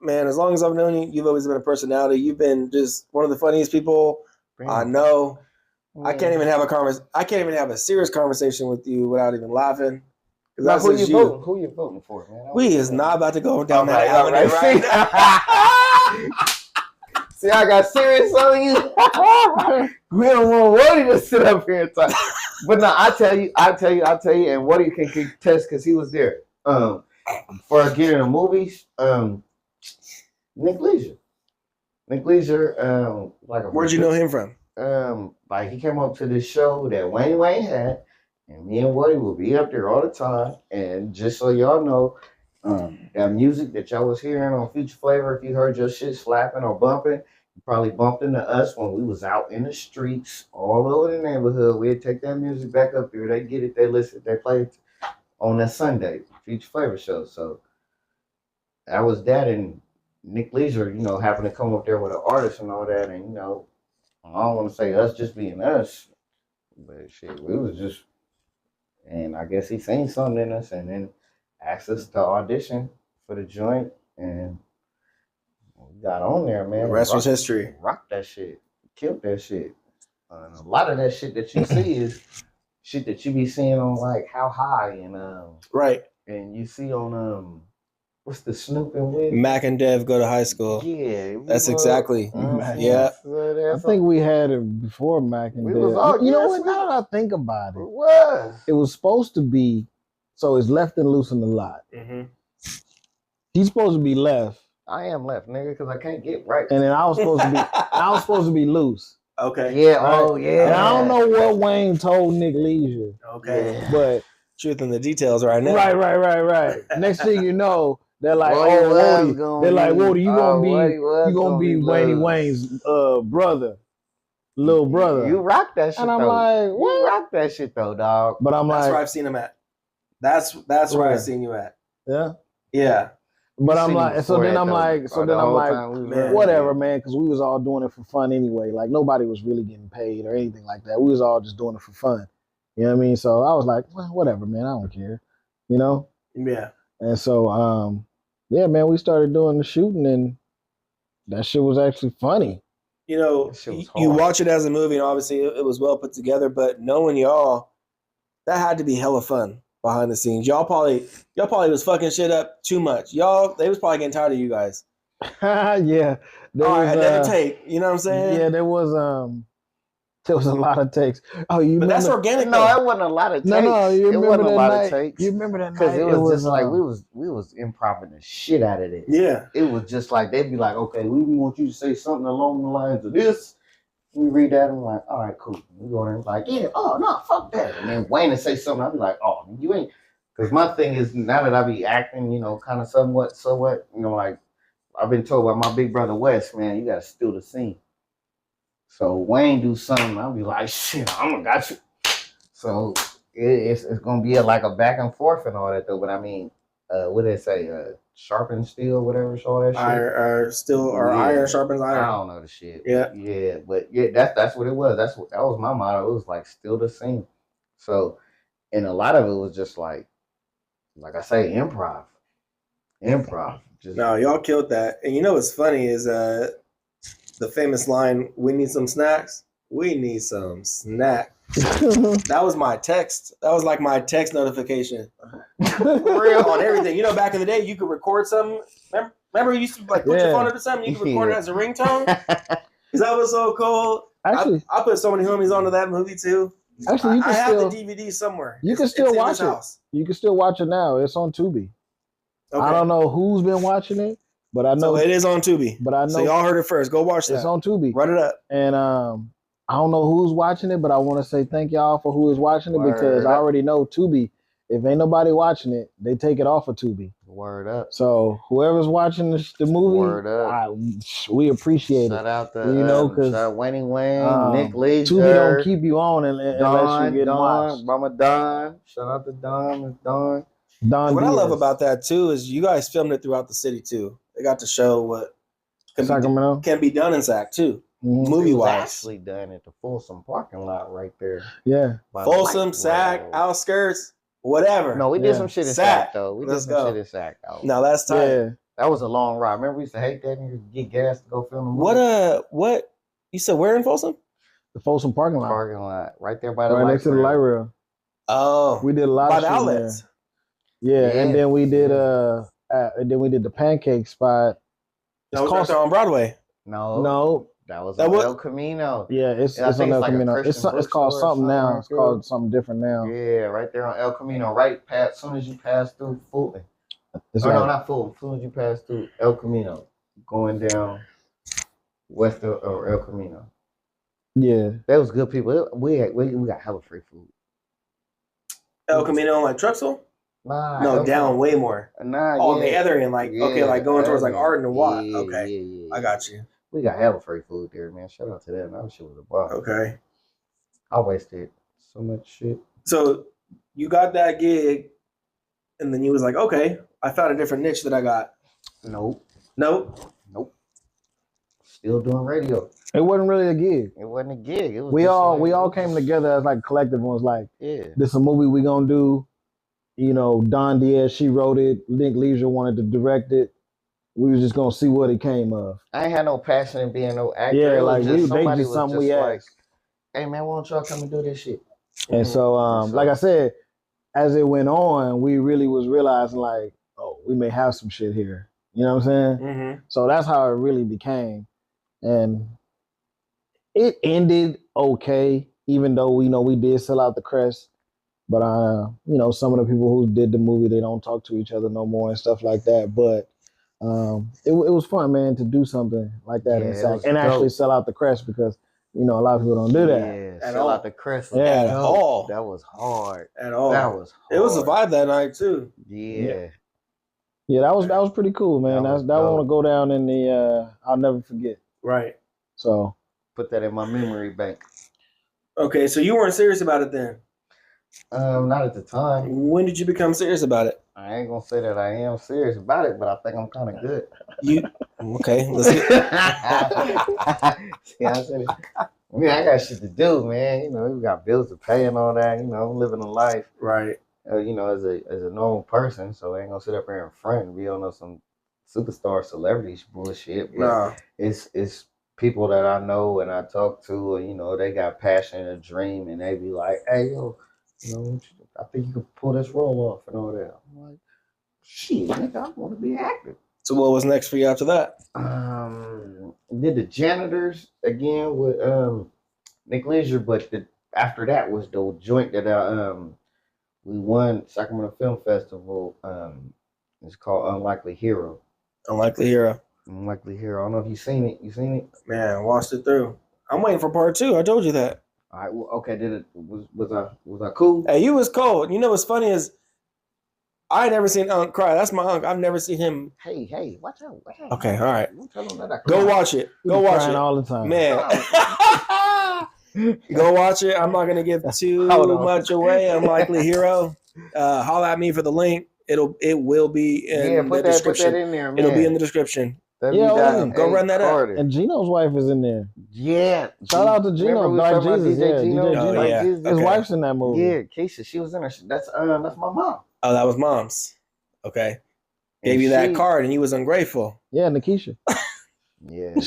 man, as long as I've known you, you've always been a personality. You've been just one of the funniest people I know. I can't even have I can't even have a serious conversation with you without even laughing. Now, That's who you just voting? Who you voting for, man? We is not about to go down that All avenue right now. See, I got serious on you. We don't want Whodi to sit up here and talk. But no, I tell you, and Whodi can contest because he was there. For getting the movies, Nick Leisure. Nick Leisure, Where'd you know him from? Like he came up to this show that Wayne had, and me and Whodi will be up there all the time. And just so y'all know, that music that y'all was hearing on Future Flavor, if you heard your shit slapping or bumping, you probably bumped into us when we was out in the streets all over the neighborhood. We'd take that music back up there. They get it, they listen, they play it on that Sunday Future Flavor show. So that was that, and Nick Leisure, you know, having to come up there with an artist and all that, and you know, I don't want to say us just being us, but shit, we was just, and I guess he seen something in us, and then asked us to audition for the joint, and we got on there, man. The rest was history. Rocked that shit, killed that shit. And a lot of that shit that you see is shit that you be seeing on like How High and right, and you see on what's the Snoop and Wig? Mac and Dev go to high school. Yeah, that's exactly. Yeah, I think we had it before Mac and Dev. You know what? Now that I think about it, it was supposed to be. So it's Left and Loose in the Lot. Mm-hmm. He's supposed to be left. I am left, nigga, because I can't get right. And then I was supposed to be loose. Okay. Yeah. Right? Oh yeah. And I don't know what Wayne told Nick Leisure. Okay. But truth in the details right now. Right. Next thing you know, they're like, Whodi. They're like, Whodi, you gonna be Wayne's brother. Little brother. You rock that shit. And I'm though. like, what? You rock that shit though, dog. But I'm that's like, where I've seen him at. That's where I've seen you at. Yeah. Yeah. But I'm like, so then I'm like, whatever, man, because we was all doing it for fun anyway. Like nobody was really getting paid or anything like that. We was all just doing it for fun. You know what I mean? So I was like, well, whatever, man, I don't care. You know? Yeah. And so, yeah, man, we started doing the shooting, and that shit was actually funny. You know, you watch it as a movie, and obviously it was well put together. But knowing y'all, that had to be hella fun behind the scenes. Y'all probably was fucking shit up too much. They was probably getting tired of you guys. Yeah. Another take. You know what I'm saying? Yeah, there was a lot of takes. Oh, you? But remember? That's organic. No, it wasn't a lot of takes. No, you remember it wasn't that a lot night? of takes. You remember that night? Because it was just like we was improvising the shit out of it. Yeah. It was just like they'd be like, okay, we want you to say something along the lines of this. We read that and we're like, all right, cool. We go there and like, yeah, oh no, fuck that. And then Wayne would say something, I'd be like, oh, you ain't. Because my thing is now that I be acting, you know, kind of somewhat, you know, like I've been told by my big brother Wes, man, you gotta steal the scene. So Wayne do something, I'll be like, shit, I'm gonna got you. So it's gonna be like a back and forth and all that though. But I mean, what did they say? Sharpen steel, whatever, all that shit. Iron sharpens iron. I don't know the shit. Yeah. But yeah, that's what it was. That was my motto. It was like steal the scene. So, and a lot of it was just like I say, improv. Just no, y'all killed that. And you know what's funny is the famous line, "We need some snacks." We need some snack. That was my text. That was like my text notification. For real, on everything. You know, back in the day, you could record something. Remember you used to like put your phone under something, you could record it as a ringtone? Because that was so cool. Actually, I put so many homies onto that movie too. Actually, you can I have the DVD somewhere. You can still watch it. You can still watch it now. It's on Tubi. Okay. I don't know who's been watching it, but I know so it is on Tubi. But I know, so y'all heard it first. Go watch that. It's on Tubi. Run it up. And I don't know who's watching it, but I want to say thank y'all for who is watching it because I already know Tubi. If ain't nobody watching it, they take it off of Tubi. Word up. So whoever's watching the movie, word up. We appreciate shout it. Out to because Wayne, Nick Leisure. Tubi don't keep you on unless you get watched. Mama Don. Shout out to Don. Don. What I love about that too is you guys filmed it throughout the city too. They got to show what can be done in Sac too. Movie wise, actually done at the Folsom parking lot right there. Yeah, Folsom, Sac, outskirts, whatever. No, we did some shit in Sac though. We did some shit in Sac though. Now that's tight. Yeah. That was a long ride. Remember we used to hate that and get gas to go film the movie. What you said? Where in Folsom? The Folsom parking lot. Parking lot. Right there by the Right light next to the light rail. Oh, We did a lot by of the shit in outlets. there. Yeah, and Yeah. then we did and then we did the pancake spot. That was right there on Broadway. No. That was That on was- El Camino. Yeah, it's I think on El it's like a Camino. Christian It's called bookstore or something now. something It's called something different now. Yeah, right there on El Camino. Right past, as soon as you pass through Fulton. It's No, like, not Fulton. As soon as you pass through El Camino, going down west of El Camino. yeah. That was good people. We got hella free food. El Camino, like Truxell? Nah, No, down way more. Nah, On the other end, like okay, like going towards like Art and Watt. Yeah, Okay, yeah. I got you. We got hella free food there, man. Shout out to them. That shit was a bar. Okay, I wasted so much shit. so you got that gig, and then you was like, okay, I found a different niche that I got. Nope. Still doing radio. It wasn't really a gig. It wasn't a gig. It was We just all like- came together as like a collective and was like, Yeah. this is a movie we gonna do. You know, Don Diaz, she wrote it. Nick Leisure wanted to direct it. We was just gonna see what it came of. I ain't had no passion in being no actor. Yeah, It was like just they somebody just was something just we like, asked. hey man, why don't y'all come and do this shit? And so, like I said, as it went on, we really was realizing like, oh, we may have some shit here. You know what I'm saying? Mm-hmm. So that's how it really became. And it ended okay, even though we did sell out the crest. But some of the people who did the movie, they don't talk to each other no more and stuff like that. But it was fun, man, to do something like that Yeah, in it SAC was and actually dope. sell out the crest because a lot of people don't do that. Yeah, At sell all. out the crest. Yeah. At dope. all. That was hard. At all. That was hard. It was a vibe that night too. Yeah. Yeah, that was pretty cool, man. That was That one dope. will go down in the I'll never forget. Right. So Put that in my memory bank. Okay, so you weren't serious about it then. Not at the time. When did you become serious about it? I ain't gonna say that I am serious about it, but I think I'm kind of good. You okay? Let's get. See, I said it. I mean, I got shit to do, man. We got bills to pay and all that. I'm living a life, Right. as a normal person. So I ain't gonna sit up here in front and be on some superstar celebrity bullshit. But No. it's people that I know and I talk to, and they got passion and a dream, and they be like, "Hey, yo, I think you could pull this role off and all that." I'm like, "Shit, nigga, I want to be an actor." So what was next for you after that? Did the janitors again with Nick Leisure, but after that was the joint that we won Sacramento Film Festival. It's called Unlikely Hero. Unlikely Hero. Unlikely Hero. I don't know if you seen it. You seen it? Man, watched it through. I'm waiting for part 2. I told you that. All right. Well, okay. Was I cool? Hey, you was cold. You know what's funny is I ain't never seen Unc cry. That's my Unc. I've never seen him. Hey, watch out. Okay, all right. Don't tell him that I Go cried. watch it. he Go be watch crying it. all the time. Man. Go watch it. I'm not gonna give too Hold on. much away. Unlikely Hero. Holla at me for the link. It will be in Yeah, the put that description. in there, man. It'll be in the description. Yeah, go run that up. Carter. And Gino's wife is in there. Yeah. Shout out to Gino, Remember we Dark was talking about Jesus. DJ Yeah, Gino? DJ Oh, Gino. yeah. His Okay. wife's in that movie. Yeah, Keisha, she was in there. That's my mom. Oh, that was Mom's. Okay. Gave And you that she- card and you was ungrateful. Yeah, Nikisha. Yeah.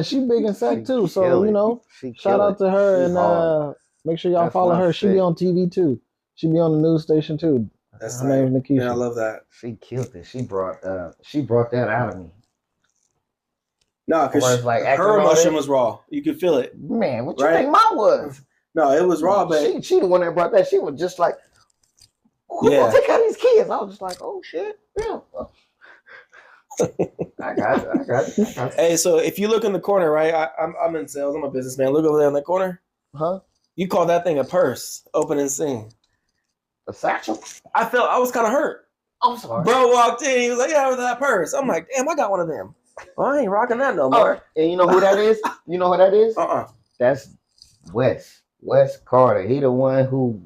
She big in SAC too. So kill it. She shout kill out it. to her She and hard. make sure y'all That's follow my her. She be shit. on TV too. She be on the news station too. That's Her name's Nikisha. Yeah, I love that. She killed it. She brought that out of me. No, because Whereas, like, acting her all emotion that- was raw. You could feel it. Man, what you Right? think mine was? No, it was raw, but she the one that brought that. She was just like, who Yeah. gonna take care of these kids? I was just like, oh shit, yeah. I got it. hey, so if you look in the corner, right? I'm in sales. I'm a businessman. Look over there in the corner. Huh? You call that thing a purse, open and sing. A satchel? I was kind of hurt. I'm sorry. Bro walked in. He was like, "Yeah, with that purse." I'm like, "Damn, I got one of them." Well, I ain't rocking that no more. And you know who that is? You know who that is? That's Wes Carter. He the one who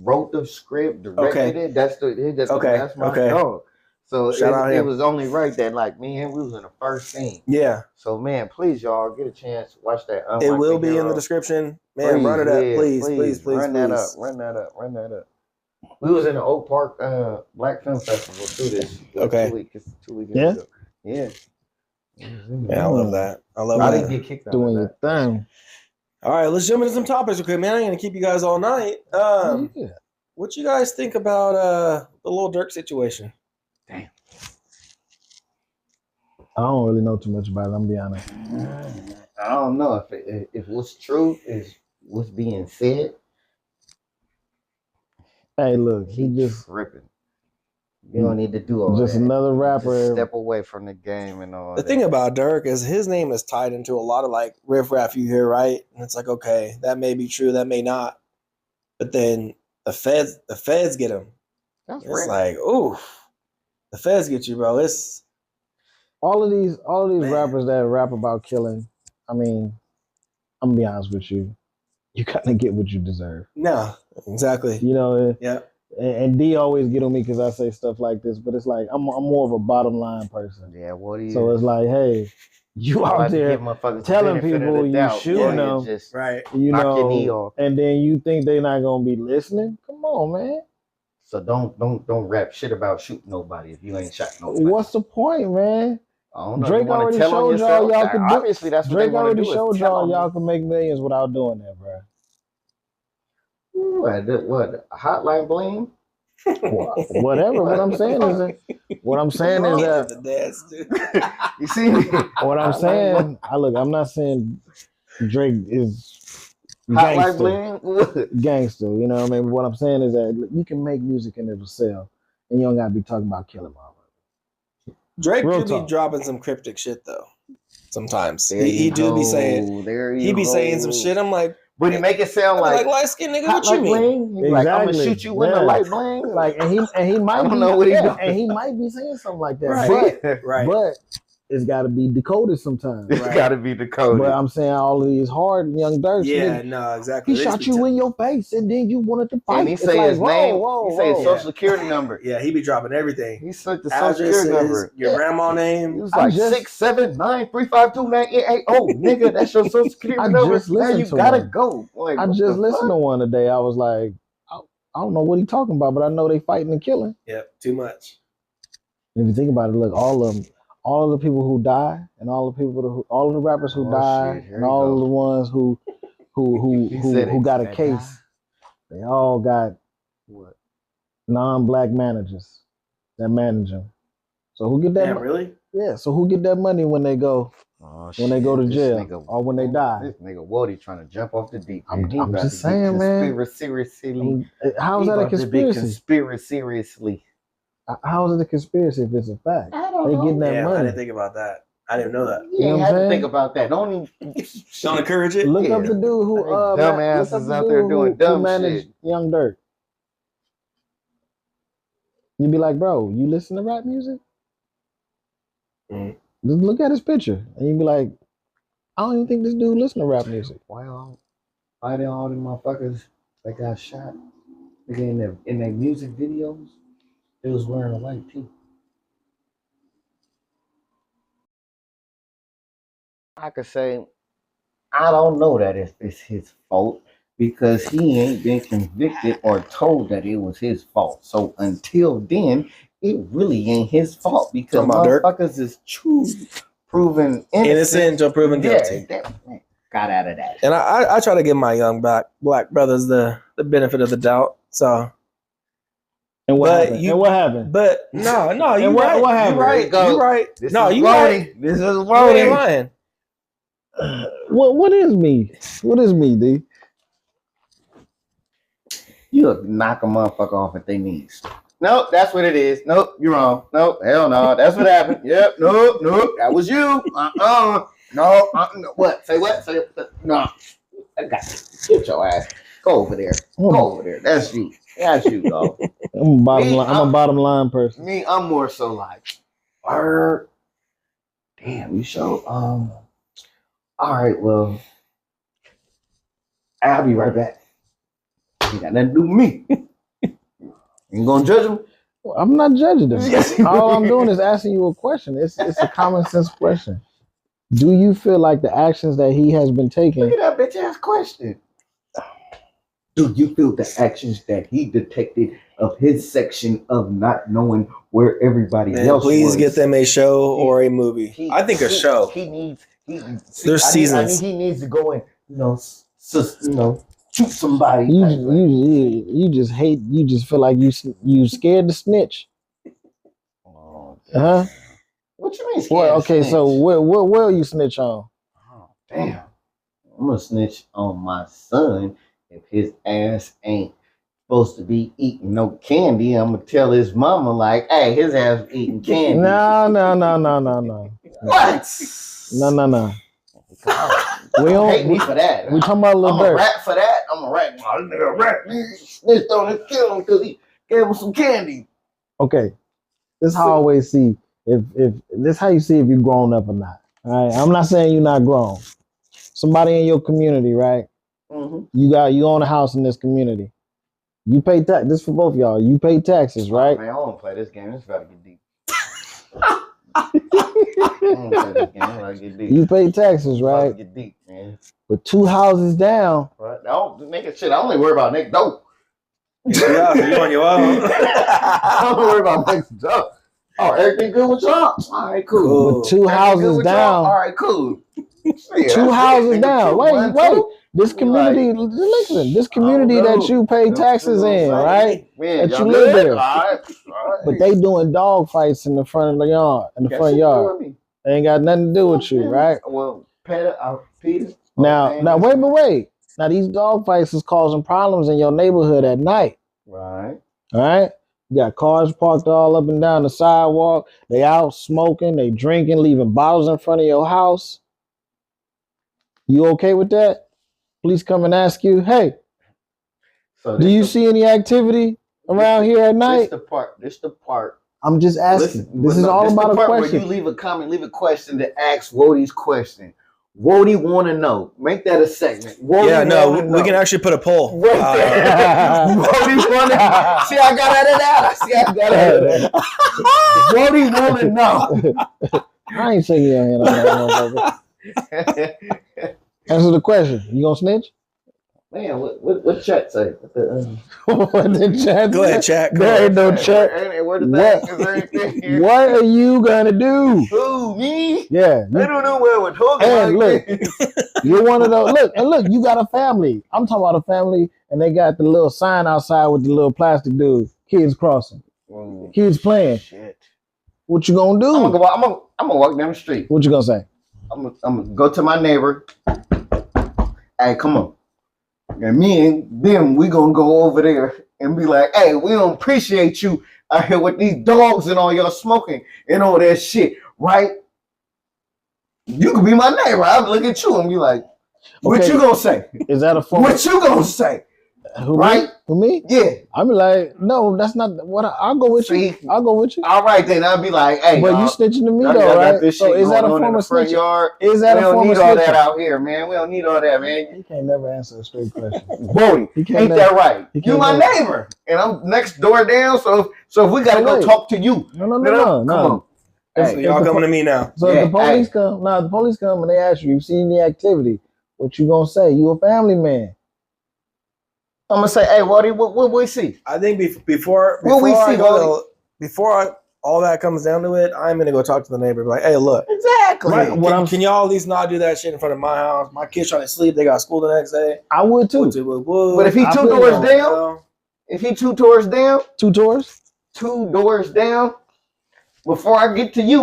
wrote the script, directed it. That's my dog. So Shout out it him. was only right that like me and him, we was in the first scene. Yeah, So man, please y'all get a chance, watch that. it Unlikely will be in Hero. the description. Man, run it up, yeah, please. Run that up. We was in the Oak Park Black Film Festival too this Okay. 2 weeks Yeah? ago. Yeah. Yeah, I love that. I love I that. didn't get kicked out Doing of your that. thing. All right, let's jump into some topics, okay, man. I'm gonna keep you guys all night. Yeah. What you guys think about the Lil Durk situation? Damn. I don't really know too much about it. I'm gonna be honest. I don't know if what's true is what's being said. Hey, look, he just tripping. You don't need to do all just that. another rapper. Just step away from the game and all The that. thing about Durk is his name is tied into a lot of like riffraff you hear, right? And it's like, okay, that may be true, that may not. But then the feds get him. That's It's right. like, ooh, the feds get you, bro. It's all of these Man. rappers that rap about killing. I mean, I'm gonna be honest with you. You kind of get what you deserve. no, exactly. You know. Yeah. And D always get on me because I say stuff like this, but it's like I'm more of a bottom line person. Yeah, what do you? So it's like, hey, you out there telling people you shooting them, just right? You knock your knee know, off. and then you think they're not gonna be listening? Come on, man. So don't rap shit about shooting nobody if you ain't shot nobody. What's the point, man? I don't know. Drake already showed y'all could do. Obviously, that's what Drake they already do showed y'all can make millions without doing that, bro. What? Hotline bling? Whatever. What I'm saying is that. You see me? What I'm saying, I'm not saying Drake is gangster. You know what I mean? But what I'm saying is that you can make music and it'll sell, and you don't gotta be talking about killing motherfuckers. Drake could be dropping some cryptic shit though. Sometimes he do be saying saying some shit. I'm like, but he make it sound like light skinned nigga. What you mean? Exactly. Like, I'm gonna shoot you in the light bling. Like, and he might. I don't know what he doing. And he might be saying something like that. Right. But it's got to be decoded sometimes. It's got to be decoded. But I'm saying all of these hard young Durks. Yeah, no, exactly. He shot you in your face, and then you wanted to fight. And he say his name. He say his social security number. Yeah, he be dropping everything. He said the social security number. Your grandma name. He was like 679-352-9880. Nigga, that's your social security number. Now you gotta go. Like, I just listened to one today. I was like, I don't know what he talking about, but I know they fighting and killing. Yep, too much. And if you think about it, look, all of the people who die, and all of the rappers who die, and all of the ones who got a case, they all got what non-black managers that manage them. So who get that? Damn, really? Yeah. So who get that money when they go? When they go to jail or when they die? This nigga Whodi trying to jump off the deep end. I'm just saying, man. Seriously. How is that a conspiracy? Seriously. How is it a conspiracy if it's a fact? I don't they know. getting that money. I didn't think about that. I didn't know that. You ain't have to think about that. Don't encourage it. Look up the dude who dumbasses out there doing dumb shit. Young Durk. You'd be like, bro, you listen to rap music? Mm. Just look at his picture, and you'd be like, I don't even think this dude listen to rap music. Why did all them motherfuckers that got shot in their music videos? They was wearing a white tee. I could say, I don't know that it's his fault because he ain't been convicted or told that it was his fault. So until then, it really ain't his fault because motherfuckers is proven innocent or proven guilty. Yeah, got out of that. And I try to give my young black brothers the benefit of the doubt. So. And what happened? But no, you right. What happened? You right. This no, is you Whodi. right. This is Whodi. You ain't lying. What is me? What is me, D? You knock a motherfucker off at their knees. Nope, that's what it is. Nope, you're wrong. Nope, hell no, that's what happened. Yep, nope, that was you. No, what? Say what? Say no. I got you. Get your ass. Go over there. That's you. That's you, dog. I'm a bottom line person. Me, I'm more so like, damn, you show. All right, well, I'll be right back. Ain't got nothing to do with me. You gonna judge him? Well, I'm not judging them. All I'm doing is asking you a question. It's a common sense question. Do you feel like the actions that he has been taking? Look at that bitch ass question. Do you feel the actions that he detected of his section of not knowing where everybody else please was? Get them a show or a movie. I think a show. He needs seasons. He needs to go and shoot somebody. You just hate. You just feel like you scared to snitch. Oh, Huh? what you mean? Well, okay. Snitch? So where will you snitch on? Oh, damn. I'm gonna snitch on my son if his ass ain't supposed to be eating no candy. I'm gonna tell his mama like, hey, his ass eating candy. No. What? No. We Don't don't hate me for that. We talking about a little I'm a dirt. rat for that. I'm a rat. Oh, this nigga a rat. Snitched on his kid because he gave him some candy. Okay. This is how I always see if this how you see if you're grown up or not. All right. I'm not saying you're not grown. Somebody in your community, right? Mm-hmm. You own a house in this community. You pay tax. This for both of y'all. You pay taxes, right? Man, I don't play this game. It's about to get deep. I don't play this game. It's about to get deep. You pay taxes, It's about right? to get deep, man. But 2 houses down. Right? I don't nigga shit. I only worry about next door. Yeah, so you on your own. I don't worry about next door. Oh, everything good with y'all? All right, cool. But 2 houses down. All right, cool. Yeah, 2 houses down. Wait. This community, like, listen. This community that you pay taxes in, right? Man, that you live there. All right. But they doing dog fights in the front of the yard, front yard. They ain't got nothing to do with you, right? Well, Peter. Now, wait. Now these dog fights is causing problems in your neighborhood at night. Right. All right. You got cars parked all up and down the sidewalk. They out smoking, they drinking, leaving bottles in front of your house. You okay with that? Police come and ask you, hey, so do you see any activity around here at night? This the part. I'm just asking. This is all about a question. Where you leave a comment, leave a question to ask Whodi's question. Whodi want to know. Make that a segment. Whodi we can actually put a poll. Whodi want to. See, I got it out. Whodi want to know. I ain't shaking your hand on that motherfucker. Answer the question. You gonna snitch? Man, what chat say? What the chat? Go ahead, chat. There ain't no chat. What are you gonna do? Who, me? Yeah. I don't know where we're talking and like look, you're one of those. Look, you got a family. I'm talking about a family, and they got the little sign outside with the little plastic dude. Kids crossing. Whoa. Kids playing. Shit. What you gonna do? I'm gonna walk down the street. What you gonna say? I'm gonna go to my neighbor. Hey, come on. And me and them, we gonna go over there and be like, hey, we don't appreciate you out here with these dogs and all y'all smoking and all that shit, right? You can be my neighbor. I'll look at you and be like, what you gonna say? Is that a form? What you gonna say? Who, right? Me? Who, me? Yeah. I'm like, no, that's not what I'll go with you. I'll go with you. All right, then I'll be like, hey, but you snitching to me though, right? So is that a form of snitching? Yard. Is that a form of snitching? We don't need all that out here, man. We don't need all that, man. You can't never answer a straight question. Whodi, ain't that right? You my neighbor, and I'm next door down. So if we gotta go talk to you, no. Come on. Hey, y'all coming to me now. So if the police come, the police come and they ask you seen any activity, what you gonna say? You a family man. I'm gonna say, hey, Whodi, what we see? I think before all that comes down to it, I'm gonna go talk to the neighbor. Like, hey, look, exactly. Can y'all at least not do that shit in front of my house? My kids trying to sleep. They got school the next day. I would too. But if he 2 doors down, if he 2 doors down, 2 doors, 2 doors down. Before I get to you,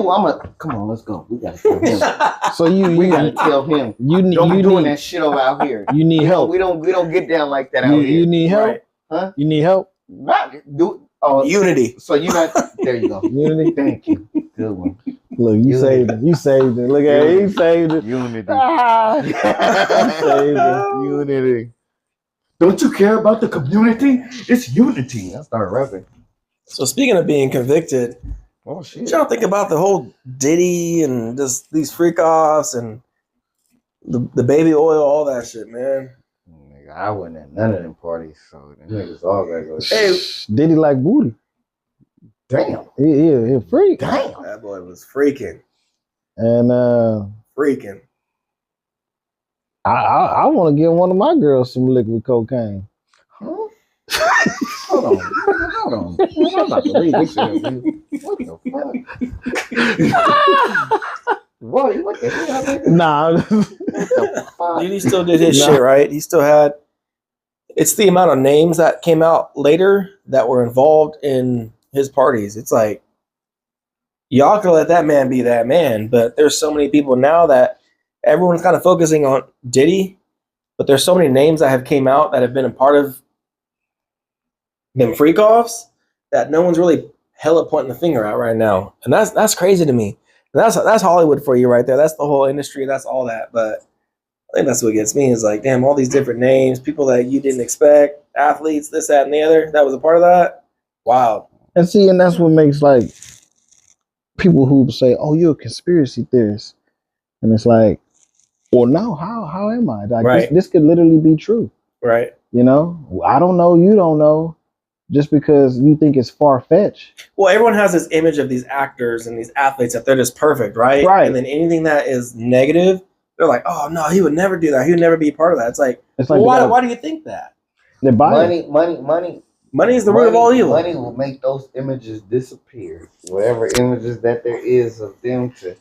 come on, let's go. We gotta tell him. So we gotta tell him. You doing that shit over out here. You need help. We don't get down like that out here. You need help, right? Huh? You need help. Unity. So you got there. You go. Unity. Thank you. Good one. Look, you saved it. You saved it. Look at it. He saved it. Unity. Saved it. Unity. Don't you care about the community? It's unity. I started rapping. So speaking of being convicted. Oh shit! What y'all think about the whole Diddy and just these freak offs and the baby oil, all that shit, man? Nigga, I wasn't at none of them parties, so the niggas all gotta go. Hey, Diddy like booty. Damn, he a freak. Damn, that boy was freaking and freaking. I want to give one of my girls some liquid cocaine. Huh? Hold on. I'm about to leave this shit. What the fuck? What? What the hell? Nigga? Nah. What the fuck? Dude, he still did his Nah. shit, right? He still had. It's the amount of names that came out later that were involved in his parties. It's like, y'all can let that man be that man, but there's so many people now that everyone's kind of focusing on Diddy, but there's so many names that have came out that have been a part of them freak offs that no one's really hella pointing the finger out right now, and that's crazy to me. And that's Hollywood for you right there. That's the whole industry. That's all that, but. I think that's what gets me is like, damn, all these different names, people that you didn't expect, athletes, this, that, and the other, that was a part of that. Wow. And see, and that's what makes like people who say, "Oh, you're a conspiracy theorist," and it's like, well, no, how am I? Like Right. this could literally be true. Right. You know, I don't know, you don't know, just because you think it's far fetched. Well, everyone has this image of these actors and these athletes that they're just perfect, right? Right. And then anything that is negative, they're like, oh no, he would never do that. He would never be a part of that. It's like Well, why do you think that? They're biased. Money is the root of all evil. Money will make those images disappear. Whatever images that there is of them to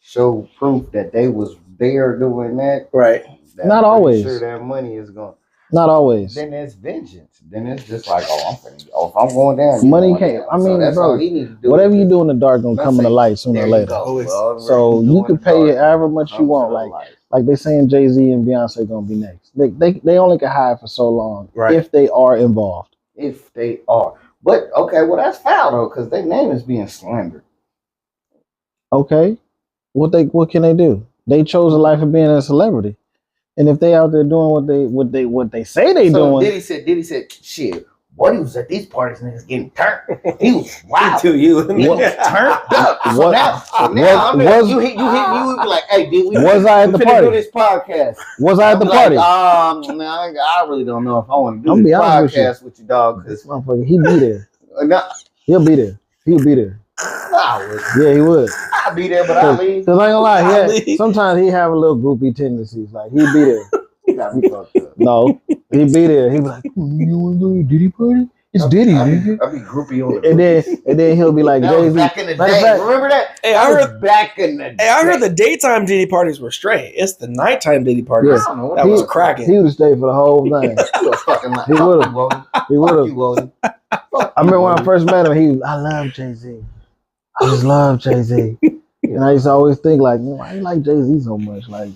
show proof that they was there doing that. Right. Not always. Sure, that money is going. Not always. Then it's vengeance. Then it's just like, if I'm going down, Money going can't. down. I mean, so that's bro, all he need to do. whatever you do in the dark gonna come in the light sooner or later. So you can pay however much you want. Like they saying Jay-Z and Beyonce gonna be next. They only can hide for so long, right, if they are involved. If they are. But okay, well that's foul though, because their name is being slandered. Okay. What can they do? They chose a life of being a celebrity. And if they out there doing what they say they doing. Diddy said, shit, boy, he was at these parties niggas getting turned. He was wild. To you. He was turned up. So now you hit me, you be like, hey, did we was I at the party? Do this podcast? Was I at the party? I really don't know if I want to do this podcast with you, dog. This motherfucker, he be there. He'll be there. He'll be there. Yeah, he would. I'll be there, but I'll leave. Cause I ain't gonna lie, sometimes he have a little groupie tendencies. Like he'd be there. He got me fucked up. No, he'd be there. He'd be like, "You wanna go to Diddy party? It's Diddy, nigga." I'll be groupie on the and then he'll be like, Jay-Z. Back in the day, remember that? Hey, I heard back in the day. Hey, I heard the daytime Diddy parties were straight. It's the nighttime Diddy parties that was cracking. He would have stayed for the whole thing. He would have. He would have. I remember when I first met him, I love Jay-Z. I just love Jay-Z. And I used to always think like, why you like Jay-Z so much? Like,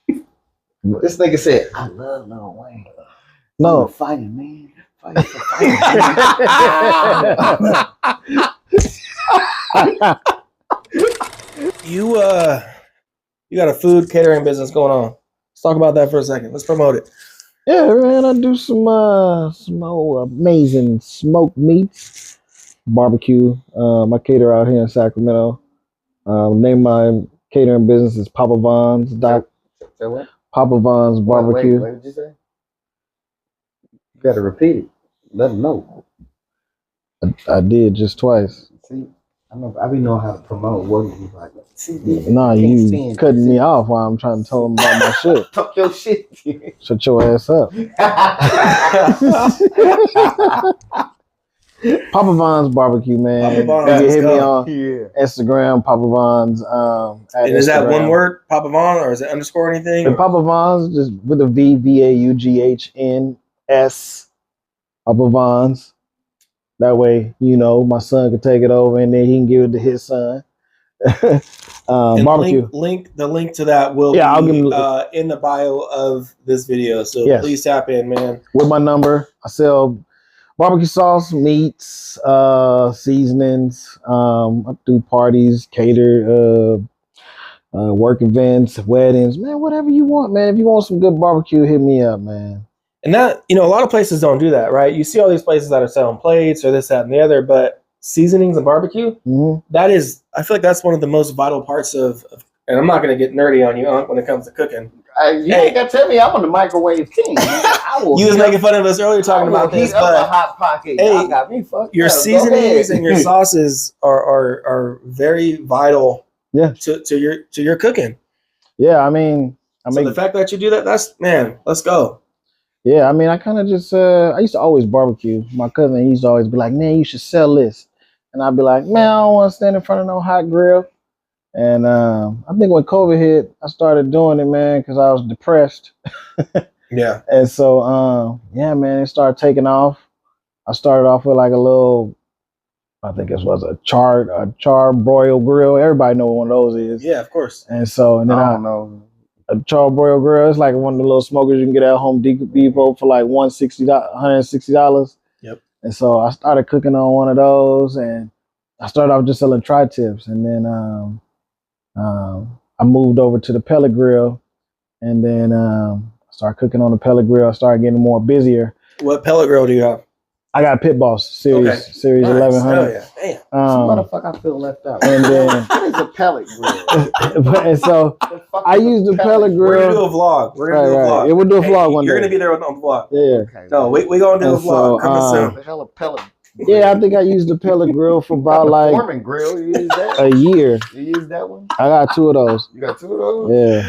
this nigga said, I love Lil Wayne. No. Fighting, man. Fighting. You got a food catering business going on. Let's talk about that for a second. Let's promote it. Yeah, man, I do some amazing smoked meats. Barbecue. I cater out here in Sacramento. Name my catering business is Papa Vaughn's. Say what? Papa Vaughn's BBQ. What did you say? You gotta repeat it. Let them know. I did just twice. See, I be knowing how to promote. What you like? Nah, you cutting me off while I'm trying to tell them about my shit. Talk your shit. Shut your ass up. Papa Vaughn's BBQ, man. Papa Vaughn's, you hit me on Instagram, Papa Vaughn's. And is that one word, Papa Vaughn, or is it underscore anything? The Papa Vaughn's, just with a VAUGHNS. Papa Vaughn's. That way, my son can take it over and then he can give it to his son. Barbecue. The link to that will be I'll give him, in the bio of this video. So please tap in, man. With my number, I sell barbecue sauce, meats, seasonings. I do parties, cater, work events, weddings, man, whatever you want, man. If you want some good barbecue, hit me up, man. And that, a lot of places don't do that, right? You see all these places that are selling plates or this, that, and the other, but seasonings and barbecue, that is, I feel like that's one of the most vital parts of and I'm not going to get nerdy on you, Unc, when it comes to cooking. You ain't got to tell me I'm on the microwave king. You was making fun of us earlier talking about this, but a hot pocket. Hey, got me fucked your up. seasonings and your sauces are very vital to your cooking. Yeah, I mean, the fact that you do that, let's go. Yeah, I mean, I kind of just, I used to always barbecue. My cousin, he used to always be like, man, you should sell this. And I'd be like, man, I don't want to stand in front of no hot grill. And I think when COVID hit, I started doing it, man, because I was depressed. Yeah. And so, yeah, man, it started taking off. I started off with like a little, I think it was a char broil grill. Everybody know what one of those is. Yeah, of course. And so, and then I don't know. a char broil grill. It's like one of the little smokers you can get at Home Depot for like $160. Yep. And so I started cooking on one of those, and I started off just selling tri-tips, and then I moved over to the pellet grill, and then I started cooking on the pellet grill. I started getting more busier. What pellet grill do you have? I got a Pit Boss series Nice. 1100. Hell yeah. Damn. Motherfucker, I feel left out. And then What is a pellet grill? and so The fuck I is a used the pellet pellet We're grill. gonna do a vlog. We're gonna do a vlog. Yeah, we'll do a Hey, vlog one You're day. gonna be there on the vlog. Yeah. Okay. No, we gonna do a And vlog. so, Coming What soon. the hell a pellet? Yeah, I think I used the pellet grill for about like Foreman grill. You use that? a year. You use that one? I got 2 of those. You got 2 of those? Yeah.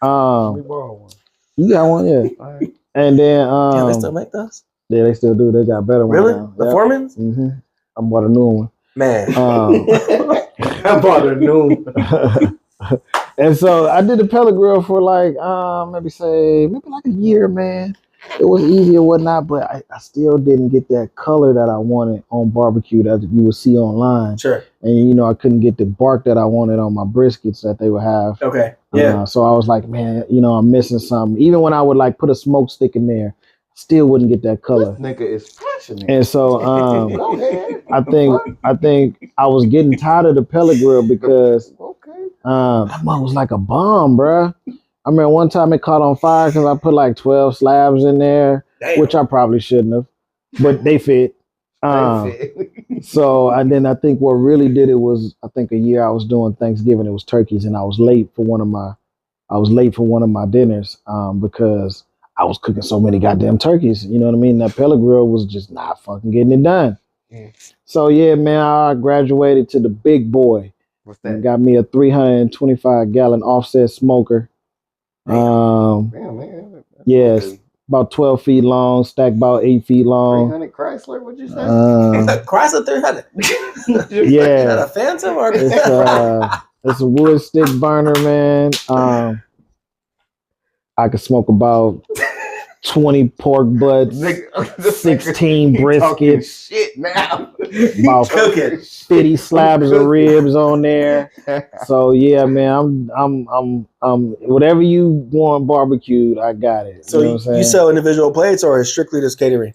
Let me borrow one. You got one, yeah. All right. And then Yeah, they still make those? yeah, they still do. They got better ones Really? now. The Yep. Foremans? Mm-hmm. I bought a new one. Man. I bought a new. And so I did the pellet grill for like maybe like a year, man. It was easy and whatnot, but I still didn't get that color that I wanted on barbecue that you would see online. Sure. And I couldn't get the bark that I wanted on my briskets that they would have. Okay. Yeah. So I was like, man, I'm missing something. Even when I would like put a smoke stick in there, still wouldn't get that color. Nigga is passionate. And so Go ahead. I think I was getting tired of the pellet grill because Okay. that mug was like a bomb, bruh. I remember one time it caught on fire because I put like 12 slabs in there, Damn. which I probably shouldn't have, but they fit. So and then I think what really did it was I think a year I was doing Thanksgiving. It was turkeys, and I was late for one of my dinners because I was cooking so many goddamn turkeys. You know what I mean? That pellet grill was just not fucking getting it done. So yeah, man, I graduated to the big boy. What's And that? got me a 325-gallon offset smoker. Damn, man. Yes, about 12 feet long, stacked about 8 feet long. 300 Chrysler, what'd you say? Chrysler 300. Is Yeah, that a Phantom or? it's a wood stick burner, man. I could smoke about 20 pork butts, 16 briskets, Shit now. about Cooking. 50 slabs of ribs on there. So yeah, man, I'm whatever you want barbecued, I got it. So you know what I'm saying? you sell individual plates or is strictly just catering?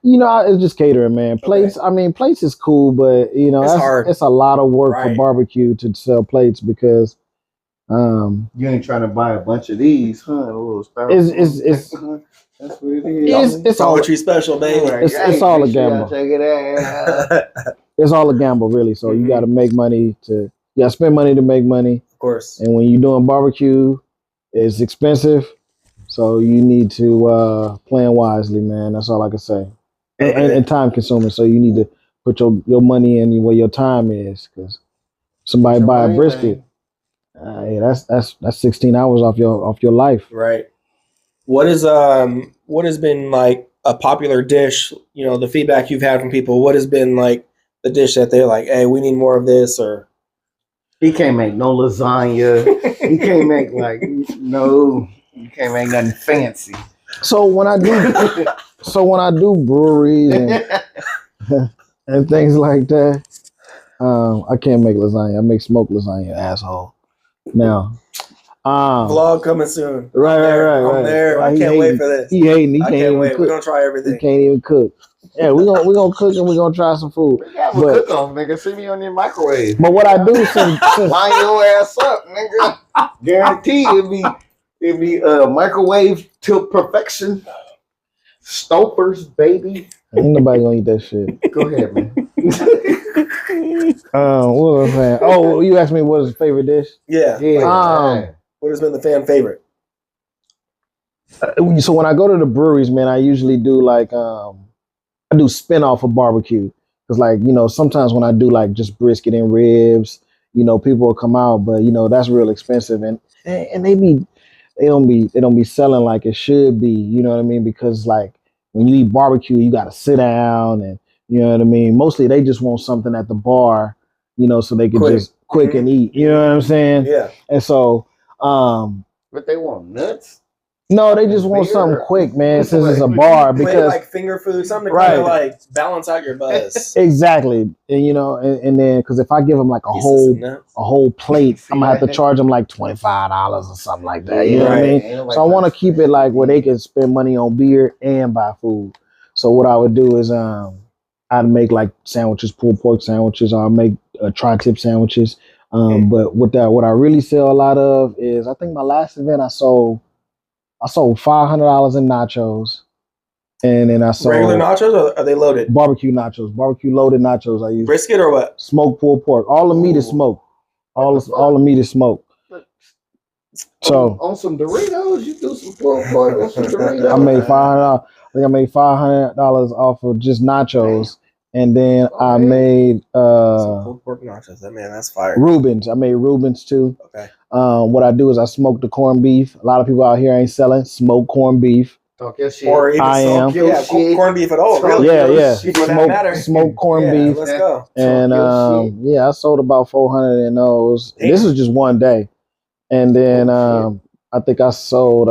It's just catering, man. Plates, I mean, plates is cool, but It's hard. it's a lot of work for Right. barbecue to sell plates because You ain't trying to buy a bunch of these, huh? it's That's what it is. it's all Poetry special, baby. it's all a gamble. Check it out. It's all a gamble, really. So you got to make money you got to spend money to make money. Of course. And when you're doing barbecue, it's expensive. So you need to plan wisely, man. That's all I can say. And time consuming. So you need to put your money in where your time is. Because somebody buy a brisket, hey, that's 16 hours off your life. Right. What has been like a popular dish, the feedback you've had from people? What has been like the dish that they're like, hey, we need more of this? Or He can't make no lasagna. He can't make you can't make nothing fancy. So when I do breweries and things like that, I can't make lasagna. I make smoked lasagna, asshole. Now, vlog coming soon. Right. I'm there. I can't wait for this. He hating. He I can't can't even wait. cook. We're gonna try He everything. can't even cook. Yeah, we're gonna cook and we're gonna try some food. We got a But- cook off, nigga. See me on your microwave. But what I do since Line your ass up, nigga. Guarantee it be microwave till perfection. Stoppers, baby. ain't nobody gonna eat that shit. Go ahead, man. What was I saying? Oh, you asked me what is your favorite dish? Yeah. Yeah. What has been the fan favorite? So when I go to the breweries, man, I usually do like I do spin off of barbecue because sometimes when I do like just brisket and ribs, people will come out, but that's real expensive and they don't be selling like it should be, you know what I mean? Because like when you eat barbecue, you got to sit down and you know what I mean. Mostly they just want something at the bar you know, so they can Quick. just quick and eat. You know what I'm saying? Yeah. And so, But they want nuts. no, they just want Beer? something quick, man. Since it's a bar, Quick, because like finger food, something to Right. kind of like balance out your buzz. exactly, and you know, and then because if I give them like a Pieces of nuts. whole plate, See I'm gonna have to that? charge them like $25 or something like that. You know what I Right. mean? Ain't nobody So I want to trying keep it like where they can spend money on beer and buy food. So what I would do is I'd make like sandwiches, pulled pork sandwiches, or I'll make tri-tip sandwiches. But what I really sell a lot of is, I think my last event I sold $500 in nachos, and then I sold Regular nachos, or are they loaded? barbecue loaded nachos. I use Brisket or what? smoked pulled pork. All the meat is Ooh. smoked. All What the the meat is smoked. So on some Doritos, you do some pulled pork on some Doritos. I made $500. I think I made $500 off of just nachos, and then I made Some pulled pork nachos. That's fire. Reubens. I made Reubens too. Okay. What I do is I smoke the corned beef. A lot of people out here ain't selling smoked corned beef. Talk your shit. Or even I am. corned beef at all. Really? Yeah. For that matter. Smoked corned Yeah, beef. let's go. And I sold about 400 in those. Damn. This was just one day. And then I think I sold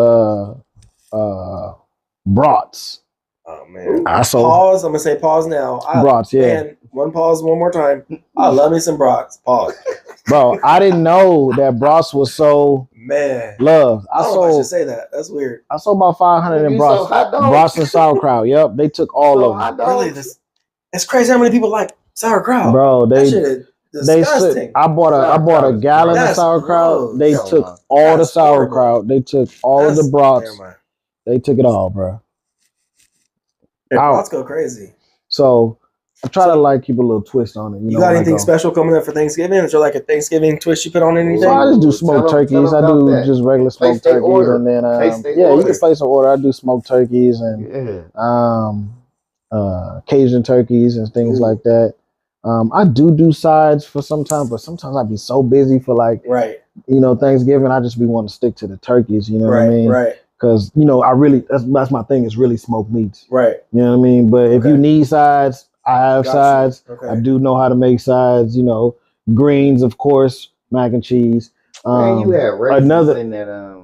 brats. Oh man. I sold Pause. I'm gonna say pause now. brats, yeah. Man, one pause one more time. I love me some brats. Pause. Bro, I didn't know that brats was so Man. loved. I don't know if I should say that. That's weird. I sold about 500 in You brats. sold hot dogs? Brats and sauerkraut. Yep, they took all of them. hot dogs? Really, it's crazy how many people like sauerkraut. Bro, That shit is disgusting. I bought a gallon of That's sauerkraut. gross. They Hell took no. all That's the sauerkraut. horrible. They took all of the brats. Never mind. They took it all, bro. Yeah, Ow. brats go crazy. So I try to like keep a little twist on it. You know, got when I anything go. special coming up for Thanksgiving? Is there like a Thanksgiving twist you put on anything? So I just do smoked Tell 'em turkeys. I about do that. just regular Place smoked they turkeys, order. and then Place they you order. can place an order. I do smoked turkeys and Cajun turkeys and things Ooh. like that. I do sides for sometimes, but sometimes I'd be so busy for Right. Thanksgiving. I just be wanting to stick to the turkeys. You know what I mean? Right. Because I really that's my thing is really smoked meats. Right. You know what I mean? But if you Okay. need sides, I have Gotcha. sides. Okay. I do know how to make sides. Greens, of course, mac and cheese. Man, you had raisins another- in that I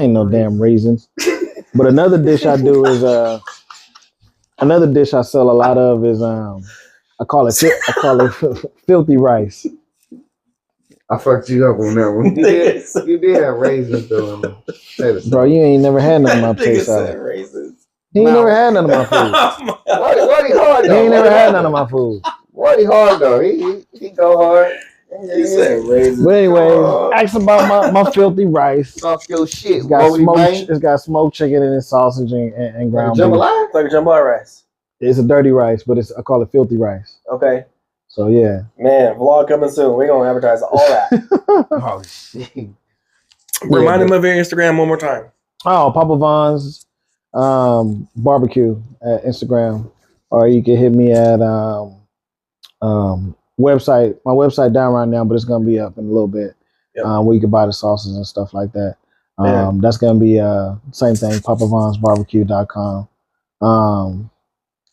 ain't no damn raisins. But another dish I do is another dish I sell a lot of is I call it filthy rice. I fucked you up on that one. You did have raisins though. Bro, you ain't never had none of my Nigga potato said salad. raisins. You ain't No. never had none of my food. What he hard You though? ain't never had none of my food. What he hard though? He go hard. He said raisins. But anyway, Oh. ask about my filthy rice. Talk your shit. It's got Whodi, man. it's got smoked chicken and sausage and ground beef. Jambalaya? It's like a jambalaya rice. It's a dirty rice, but I call it filthy rice. Okay. So yeah. Man, vlog coming soon. We're gonna advertise all that. Oh shit. Remind him of your Instagram one more time. Oh, Papa Vaughn's BBQ at Instagram, or you can hit me at website. My website down right now, but it's gonna be up in a little bit. Yep. Where you can buy the sauces and stuff like that. Yeah. That's gonna be same thing. PapaVaughnsBBQ.com.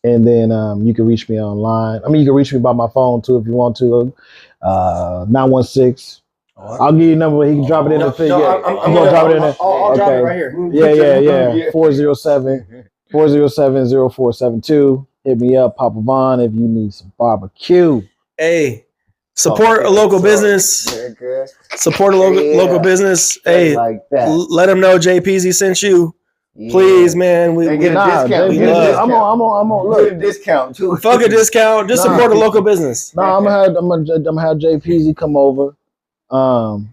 And then you can reach me online. I mean, you can reach me by my phone too if you want to. 916. I'll give you a number. He can drop it in the thing. No, Yeah, I'm gonna drop it in there. I'll drop it Okay. right here. Yeah. 407-0472. Hit me up, Papa Vaughn, if you need some barbecue. Hey, support a local business. Support a local business. Hey, like that. let them know JPZ sent you. Yeah. Please, man. We And get a nah, discount. we Get a love- discount. I'm on. Get a Look, discount too. Fuck a discount. Just Nah. support a local business. no, I'm gonna have JPZ come over, and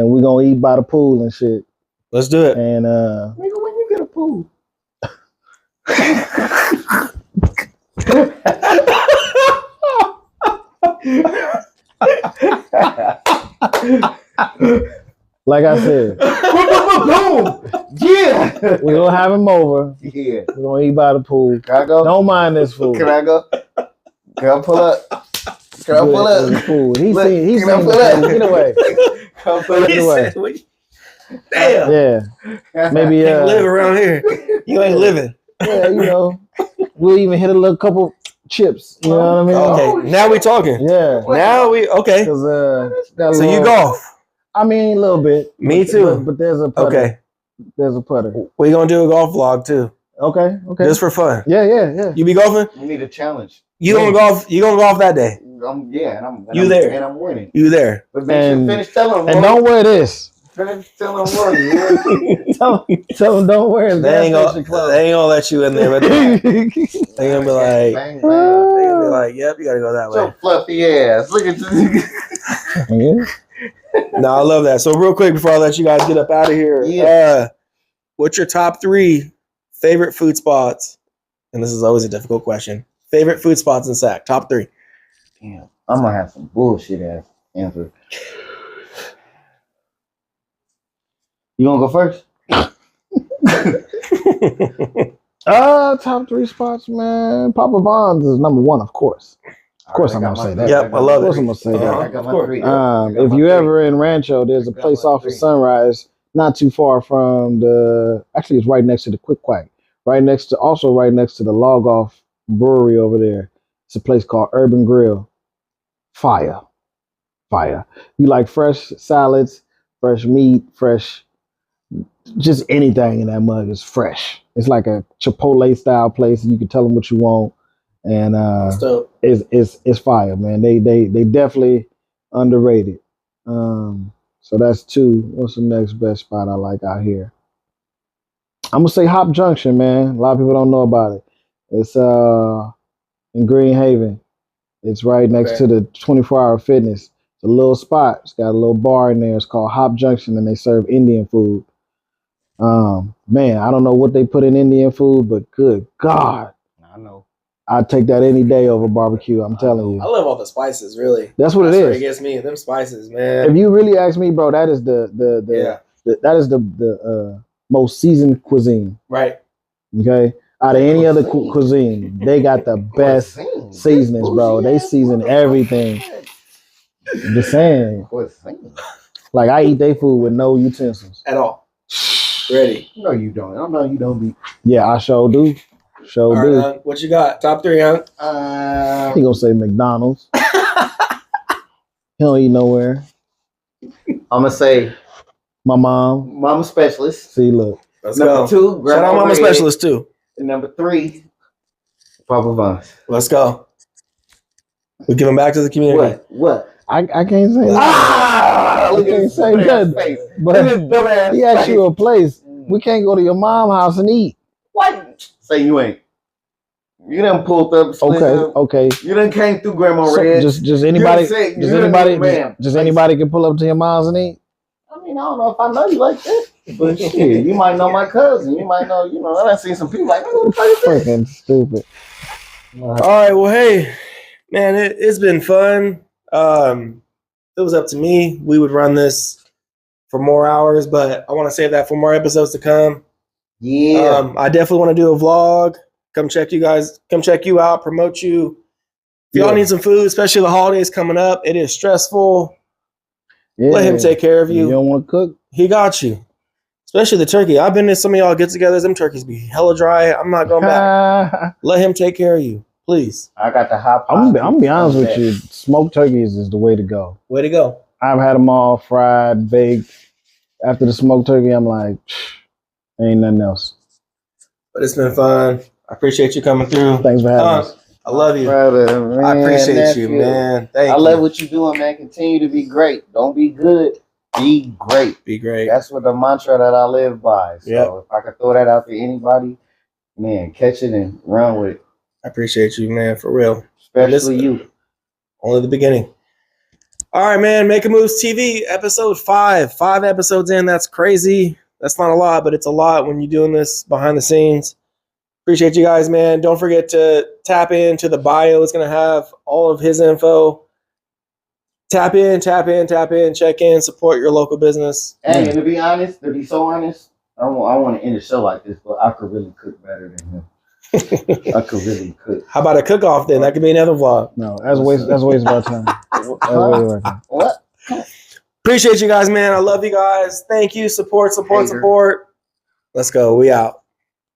we're gonna eat by the pool and shit. Let's do it. And Nigga, when you get a pool. like I said, Boom! Yeah! we're gonna have him over. Yeah. We're gonna eat by the pool. Can I go? Don't mind this food. Can I go? Can I pull up? Can I pull up? This food. He's Look, seen. He's can I seen. pull up? Get away. Can I pull up? He Anyway. said, damn. Yeah. Maybe You live around here. You ain't living. yeah, we'll even hit a little couple chips. You know what I mean? Okay, now we talking. Yeah. Now we okay. Cause, So you golf? I mean, a little bit. Me too. But there's a putter. Okay. There's a putter. We're gonna do a golf vlog too. Okay. Just for fun. Yeah. You be golfing? We need a challenge. You gonna golf? You gonna golf that day? And there. And I'm winning. You there? But make sure finish telling them. And don't wear this. Finish telling them. Tell them don't wear it. They ain't gonna let you in there. But they gonna be like, bang, bang. they gonna be like, yep, you gotta go that way. So fluffy ass. Look at this. No, I love that. So real quick before I let you guys get up out of here, what's your top 3 favorite food spots? And this is always a difficult question. Favorite food spots in Sac, top 3. Damn, I'm gonna have some bullshit ass answer. You wanna go first? Top 3 spots, man. Papa Vaughns is number 1, of course. Of course, I'm gonna say that. Yep, I love it. Of course, I'm gonna say that. I got my 3. If you ever in Rancho, there's a place off of Sunrise, not too far from actually it's right next to the Quick Quack, right next to the Log Off Brewery over there. It's a place called Urban Grill. Fire. You like fresh salads, fresh meat, fresh, just anything in that mug is fresh. It's like a Chipotle style place, and you can tell them what you want. And it's fire, man. They definitely underrated. So that's 2. What's the next best spot I like out here? I'm gonna say Hop Junction, man. A lot of people don't know about it. It's in Green Haven. It's right next to the 24-hour fitness. It's a little spot. It's got a little bar in there. It's called Hop Junction, and they serve Indian food. Man, I don't know what they put in Indian food, but good God, I know. I'd take that any day over barbecue. I'm telling you. I love all the spices, really. That's what it is. It gets me. Them spices, man. If you really ask me, bro, that is the most seasoned cuisine. Right. Okay. Out of any other cuisine, they got the best seasonings, bro. They season everything. Just saying. Like I eat their food with no utensils at all. Ready? No, you don't. I know you don't be. Yeah, I sure do. Sure do. Right, what you got? Top 3, huh? He gonna say McDonald's. He don't eat nowhere. I'm gonna say my mama specialist. See, look. Let's number go. 2, shout out mama specialist too. And number 3, Papa Vaughn. Let's go. We're giving back to the community. What? I can't say that. I can't say that. But he asked you a place. We can't go to your mom's house and eat. What? Say you ain't. You done pulled up. Okay. You done came through Grandma Red. Just anybody can pull up to your mom's and eat. I mean, I don't know if I know you like that, but shit, you might know my cousin. You might know, I done seen some people like, who the fuck is that? Fucking stupid. All right, well, hey, man, it's been fun. If it was up to me, we would run this for more hours, but I want to save that for more episodes to come. Yeah. I definitely want to do a vlog. Come check you out, promote you. If y'all need some food, especially the holidays coming up, it is stressful. Yeah. Let him take care of you. You don't want to cook? He got you. Especially the turkey. I've been to some of y'all get-togethers. Them turkeys be hella dry. I'm not going back. Let him take care of you, please. I got the hot pot. I'm gonna be honest with you. Smoked turkeys is the way to go. Way to go. I've had them all fried, baked. After the smoked turkey, I'm like, ain't nothing else. But it's been fun. I appreciate you coming through. Thanks for having us. I love you. Brother, man, I appreciate you, man. Thank you. I love what you're doing, man. Continue to be great. Don't be good. Be great. Be great. That's what the mantra that I live by. So if I could throw that out to anybody, man, catch it and run with it. I appreciate you, man, for real. Especially you. Only the beginning. All right, man. Making Moves TV, episode 5. 5 episodes in. That's crazy. That's not a lot, but it's a lot when you're doing this behind the scenes. Appreciate you guys, man. Don't forget to tap into the bio. It's going to have all of his info. Tap in, check in, support your local business. Hey, and to be honest, I want to end a show like this, but I could really cook better than him. I could really cook. How about a cook-off then? That could be another vlog. No, that's waste of our time. What? Appreciate you guys, man. I love you guys. Thank you. Support. Let's go. We out.